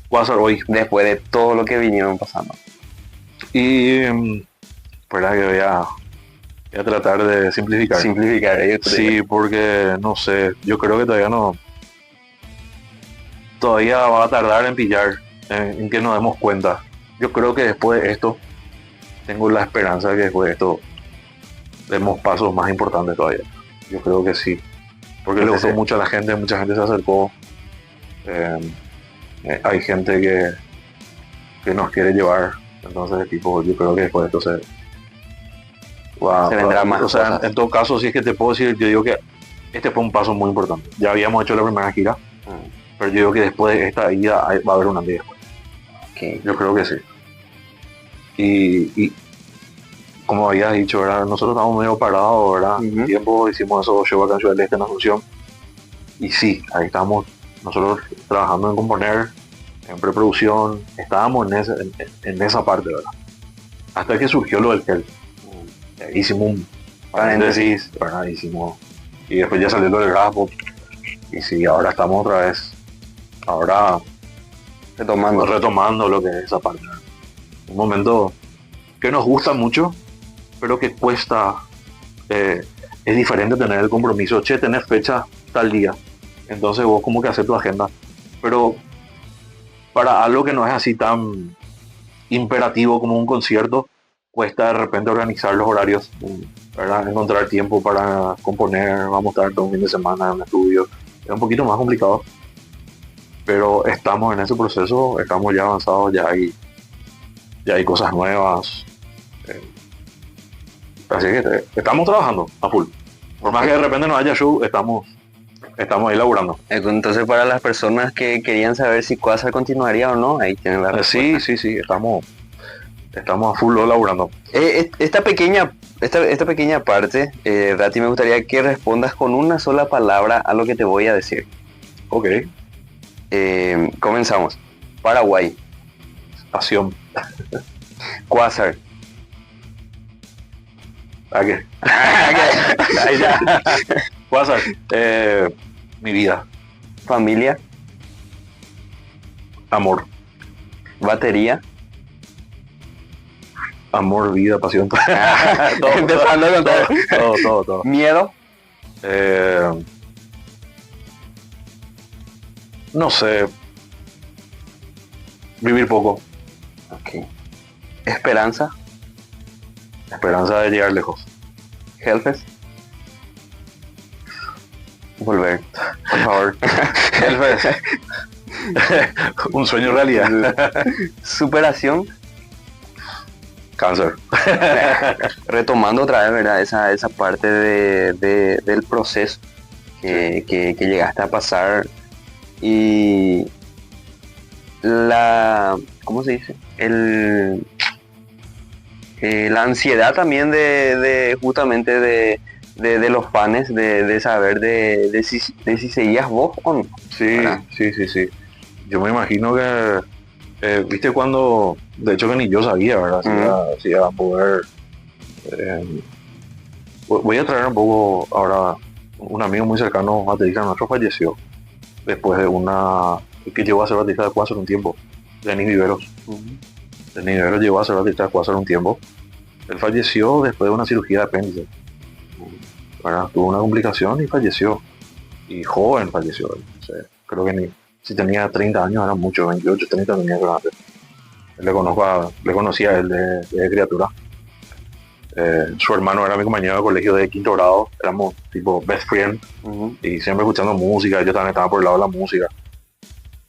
Quasar hoy. Después de todo lo que vinieron pasando. Y verdad que voy a tratar de simplificar. Sí, porque no sé, yo creo que todavía va a tardar en pillar, en que nos demos cuenta. Yo creo que después de esto, tengo la esperanza de que después de esto demos pasos más importantes todavía. Yo creo que sí, porque le gustó mucho a la gente, mucha gente se acercó. Hay gente que nos quiere llevar, entonces tipo, yo creo que después de esto se vendrá más. O sea, cosas. En todo caso, si es que te puedo decir, yo digo que este fue un paso muy importante. Ya habíamos hecho la primera gira, pero yo digo que después de esta ida va a haber un antes y después. Yo creo que sí. Y como habías dicho, ¿verdad? Nosotros estamos medio parados, ¿verdad? Un tiempo hicimos esos shows acá en Ciudad del Este en Asunción. Y sí, ahí estamos nosotros trabajando en componer, en preproducción. Estábamos en esa parte, ¿verdad? Hasta que surgió lo del Hell. Hicimos un paréntesis, ¿verdad? Y después ya salió lo del Graspo. Y sí, ahora estamos otra vez. Ahora retomando lo que es esa parte. Un momento que nos gusta mucho, pero que cuesta. Es diferente tener el compromiso. Che, tenés fecha tal día. Entonces vos como que haces tu agenda. Pero para algo que no es así tan imperativo como un concierto, cuesta de repente organizar los horarios, ¿verdad? Encontrar tiempo para componer, vamos a estar todo un fin de semana en el estudio. Es un poquito más complicado, pero estamos en ese proceso, estamos ya avanzados, ya hay cosas nuevas. Así que estamos trabajando a full. Por más que de repente no haya show, estamos ahí laburando. Entonces, para las personas que querían saber si Quasar continuaría o no, ahí tienen la respuesta. Sí, estamos a full laburando. Esta pequeña parte, Rati, me gustaría que respondas con una sola palabra a lo que te voy a decir. Ok. Comenzamos. Paraguay. Pasión. Quasar. ¿A qué? Ahí ya. Quasar. Mi vida. Familia. Amor. Batería. Amor, vida, pasión. Empezando con todo. Miedo. No sé. Vivir poco. Ok. Esperanza. Esperanza de llegar lejos. Hellfest. Volver. Por favor. Hellfest. Un sueño realidad. Superación. Cáncer. Retomando otra vez, ¿verdad? Esa parte del proceso que llegaste a pasar y ¿cómo se dice? La ansiedad también de justamente de los fans, de saber de si seguías vos o no. Sí, ¿Verdad? sí. Yo me imagino que, viste cuando, de hecho que ni yo sabía, ¿verdad? Si iba a poder. eh, Voy a traer un poco ahora, un amigo muy cercano, baterista nuestro, falleció después de que llegó a ser baterista de Quasar un tiempo, Denis Viveros. Ujú. Denis Viveros llegó a ser baterista de Quasar un tiempo. Él falleció después de una cirugía de apéndice, ¿verdad? Tuvo una complicación y falleció. Y joven falleció. O sea, creo que si tenía 30 años era mucho, 28, 30 tenía que antes. Le conocía a él de criatura. Su hermano era mi compañero de colegio de quinto grado, éramos tipo best friend Ujú. y siempre escuchando música, yo también estaba por el lado de la música.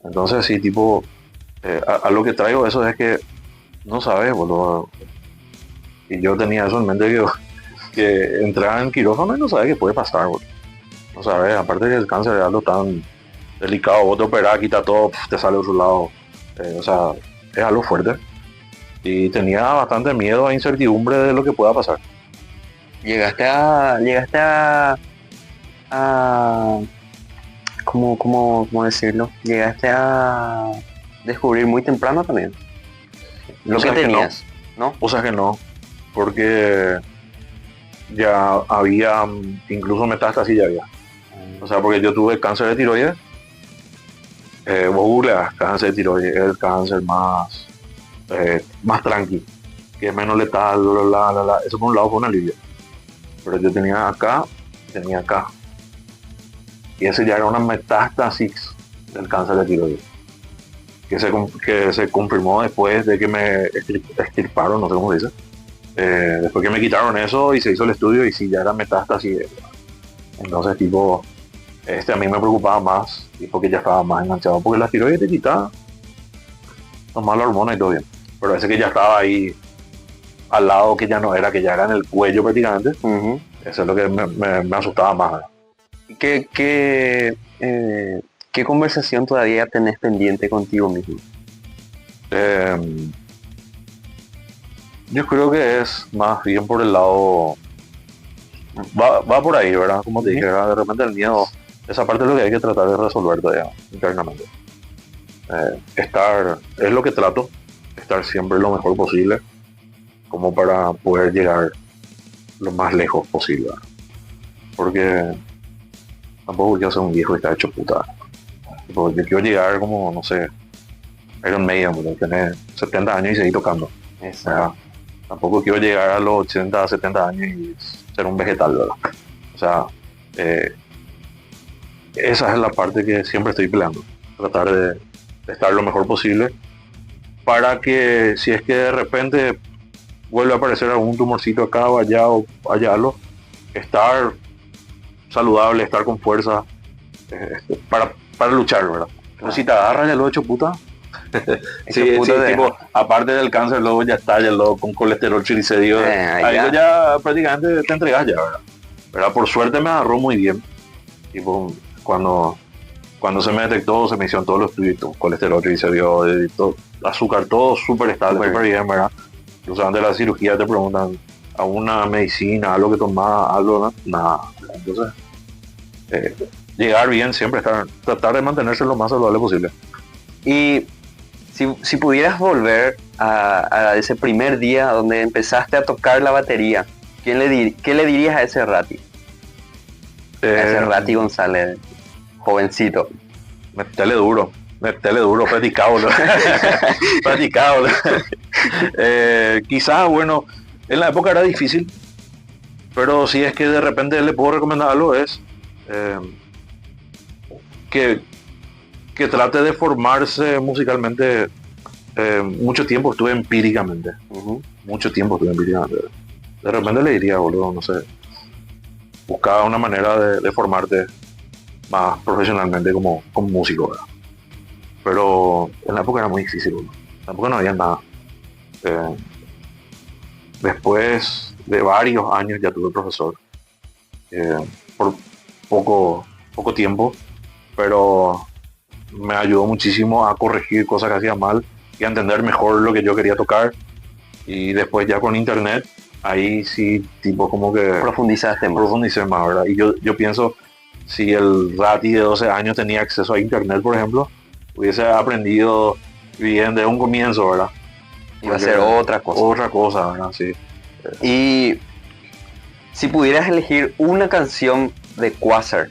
Entonces sí, tipo, a lo que traigo eso es que no sabes, boludo. Y yo tenía eso en mente que entrar en quirófano y no sabes qué puede pasar, boludo. No sabes, aparte que el cáncer es algo tan delicado, vos te operás, quita todo, te sale de otro lado. O sea, es algo fuerte. Y tenía bastante miedo e incertidumbre de lo que pueda pasar. Llegaste a ¿cómo decirlo? Llegaste a descubrir muy temprano también lo O que sea que no, tenías, ¿no? o sea que no, porque ya había incluso metástasis ya había. O sea, porque yo tuve cáncer de tiroides. Vos googleas cáncer de tiroides, es el cáncer más tranqui, que es menos letal, eso por un lado fue un alivio. Pero yo tenía acá, y ese ya era una metástasis del cáncer de tiroides, que se confirmó después de que me extirparon, no sé cómo se dice. Después que me quitaron eso y se hizo el estudio y sí, ya era metástasis. Entonces, tipo, a mí me preocupaba más, y porque ya estaba más enganchado, porque la tiroides te quitaba, tomar la hormona y todo bien. Pero ese que ya estaba ahí al lado, que ya no era, que ya era en el cuello prácticamente, Ujú. eso es lo que me asustaba más. ¿Verdad? ¿Qué conversación todavía tenés pendiente contigo mismo? Eh, yo creo que es más bien por el lado, va por ahí, ¿verdad? Como te dije, ¿verdad? De repente el miedo, esa parte es lo que hay que tratar de resolver todavía internamente. Es lo que trato, estar siempre lo mejor posible, como para poder llegar lo más lejos posible. ¿Verdad? Porque tampoco quiero ser un viejo que está hecho puta. Tipo, yo quiero llegar como, no sé, Iron Maiden, porque tener 70 años y seguir tocando. O sea, tampoco quiero llegar a los 80, 70 años y ser un vegetal, ¿verdad? O sea, eh, esa es la parte que siempre estoy peleando. Tratar de estar lo mejor posible para que si es que de repente vuelve a aparecer algún tumorcito acá o allá estar saludable, estar con fuerza para luchar, ¿verdad? Pero si te agarras ya lo hecho puta. Sí, tipo, aparte del cáncer, luego ya está, ya luego con colesterol triglicéridos. Ahí ya prácticamente te entregas ya, ¿verdad? Por suerte me agarró muy bien. Tipo, cuando se me detectó, se me hicieron todos los estudios, colesterol triglicéridos, azúcar, todo súper estable, súper bien, ¿verdad? Incluso antes de la cirugía te preguntan alguna medicina, algo que tomás, algo, ¿no? Nada. Entonces, llegar bien siempre, tratar de mantenerse lo más saludable posible. Y si pudieras volver a ese primer día donde empezaste a tocar la batería, ¿qué le dirías a ese Rati? A ese Rati González, jovencito. Metele duro, practicado. Practicado. Quizás, bueno, en la época era difícil, pero si es que de repente le puedo recomendar algo es que trate de formarse musicalmente. Mucho tiempo estuve empíricamente. Mucho tiempo estuve empíricamente. De repente le diría, boludo, no sé, buscaba una manera de formarte más profesionalmente como músico, ¿verdad? Pero en la época era muy difícil, boludo. En la época no había nada. Después de varios años ya tuve profesor. Por poco tiempo, pero me ayudó muchísimo a corregir cosas que hacía mal y a entender mejor lo que yo quería tocar. Y después ya con internet, ahí sí, tipo como que Profundizaste más. profundicé más, ¿verdad? Y yo pienso, si el Rati de 12 años tenía acceso a internet, por ejemplo, hubiese aprendido bien desde un comienzo, ¿verdad? Iba a ser otra cosa. Otra cosa, ¿verdad? Sí. Y si pudieras elegir una canción de Quasar,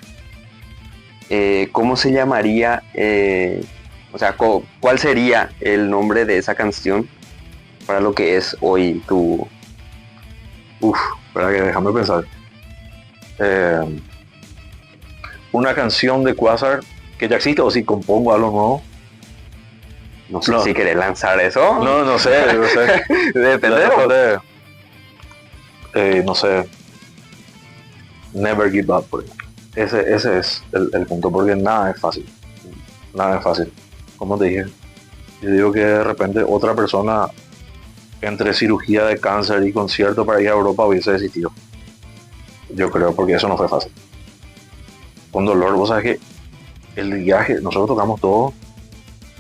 ¿cómo se llamaría? O sea, ¿cuál sería el nombre de esa canción para lo que es hoy tu... Espera que déjame pensar. Una canción de Quasar que ya existe, o si compongo algo nuevo. No sé No. si querés lanzar eso. No sé. Depende de vos. No sé. Never Give Up, por ejemplo. Ese es el punto, porque nada es fácil. Nada es fácil. Como te dije, yo digo que de repente otra persona entre cirugía de cáncer y concierto para ir a Europa hubiese desistido. Yo creo, porque eso no fue fácil. Con dolor, vos sabes que el viaje, nosotros tocamos todo,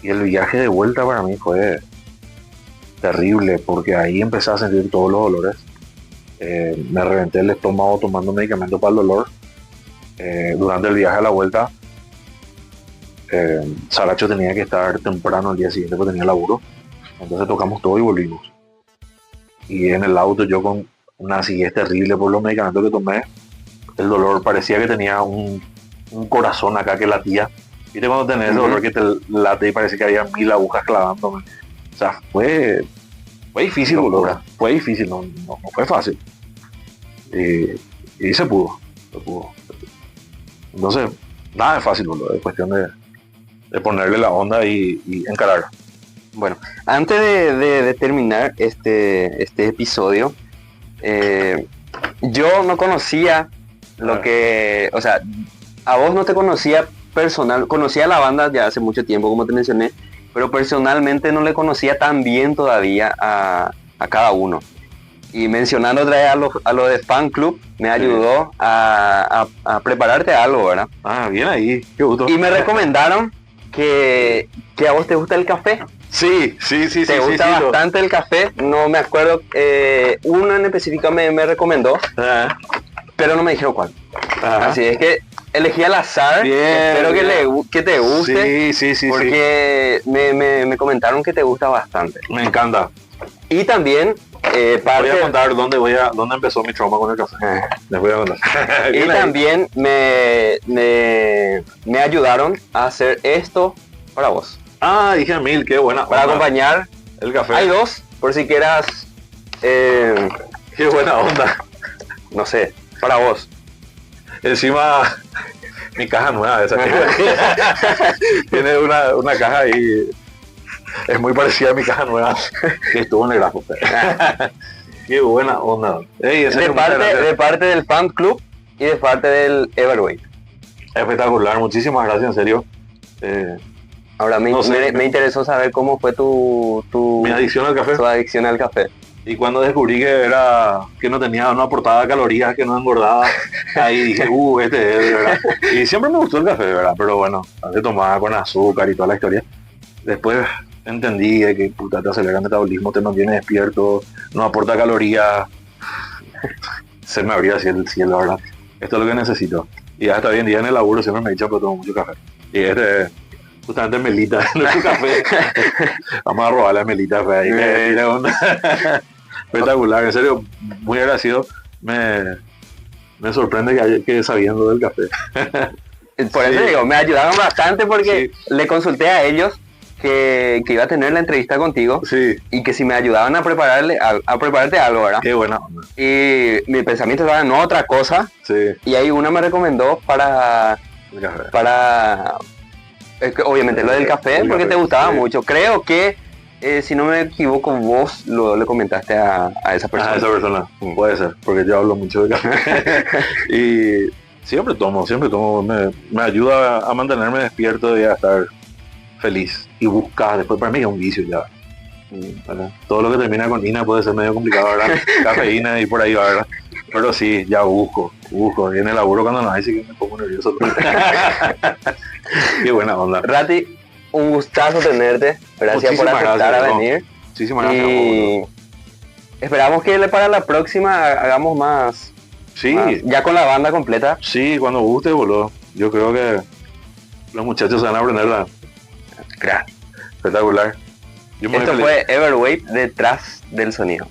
y el viaje de vuelta para mí fue terrible, porque ahí empecé a sentir todos los dolores. Me reventé el estómago tomando medicamento para el dolor. Durante el viaje a la vuelta, Saracho tenía que estar temprano el día siguiente porque tenía laburo. Entonces tocamos todo y volvimos. Y en el auto yo con una acidez terrible por los medicamentos que tomé, el dolor parecía que tenía un corazón acá que latía. ¿Viste cuando tenés ese dolor que te late y parece que había 1000 agujas clavándome? O sea, fue difícil, boludo. Fue difícil, no fue fácil. Y se pudo. Entonces, nada es fácil, boludo. Es cuestión de ponerle la onda y encarar. Bueno, antes de terminar este episodio, yo no conocía lo que... O sea, a vos no te conocía personal, conocía la banda ya hace mucho tiempo, como te mencioné, pero personalmente no le conocía tan bien todavía a cada uno. Y mencionando otra vez a lo de Fan Club, me ayudó a prepararte algo, ¿verdad? Ah, bien ahí, qué gusto. Y me recomendaron que a vos te gusta el café. Sí. Te gusta bastante el café. No me acuerdo, uno en específico me recomendó, pero no me dijeron cuál. Así es que elegí al azar. Bien, espero bien. que te guste. Sí. Porque me comentaron que te gusta bastante. Me encanta. Y también Voy a contar dónde empezó mi trauma con el café. Les voy a contar. Y también me ayudaron a hacer esto para vos. Ah, dije 1000, qué buena. Para onda. acompañar. El café. Hay dos, por si quieras, Qué buena onda. no sé, para vos. Encima, mi caja nueva, esa que tiene una caja ahí. Es muy parecida a mi caja nueva que estuvo en el grafo. Qué buena onda. Ey, De parte del Fan Club y de parte del Everweight. Espectacular, muchísimas gracias, en serio. Ahora me interesó saber cómo fue Mi adicción al café. tu adicción al café. Y cuando descubrí que no aportaba calorías, que no engordaba, ahí dije, este es, ¿verdad? Y siempre me gustó el café, ¿verdad? Pero bueno, antes tomaba con azúcar y toda la historia. Después entendí que puta, te acelera el metabolismo, te mantiene despierto, no aporta calorías. Se me abría así el cielo, ¿verdad? Esto es lo que necesito. Y hasta hoy en día en el laburo siempre me he dicho que tomo mucho café. Y justamente Melita, no su café. Vamos a robarle a Melita, fe, ahí, espectacular, en serio, muy agradecido. Me sorprende que sabiendo del café. Por eso digo, me ayudaron bastante porque le consulté a ellos que iba a tener la entrevista contigo y que si me ayudaban a prepararte algo, ¿verdad? Qué buena onda. Y mi pensamiento estaba en otra cosa. Sí. Y ahí una me recomendó para obviamente lo del café, porque te gustaba mucho. Creo que, si no me equivoco, vos le comentaste a esa persona. A esa persona, puede ser, porque yo hablo mucho de café. Y siempre tomo, me ayuda a mantenerme despierto y a estar feliz. Y buscar, después para mí es un vicio ya. ¿Verdad? Todo lo que termina con ina puede ser medio complicado, ¿verdad? Cafeína y por ahí, ¿verdad? Pero sí, ya busco. Viene el laburo cuando no hay, sí que me pongo nervioso. Qué buena onda. Rati, un gustazo tenerte. Gracias por Muchísimas aceptar gracias, a viejo. venir. Muchísimas gracias. Y esperamos que para la próxima hagamos más. Sí, Ya con la banda completa. sí, cuando guste, boludo. Yo creo que los muchachos se van a aprender la Crack. espectacular. Yo me Esto fue Everweight detrás del sonido.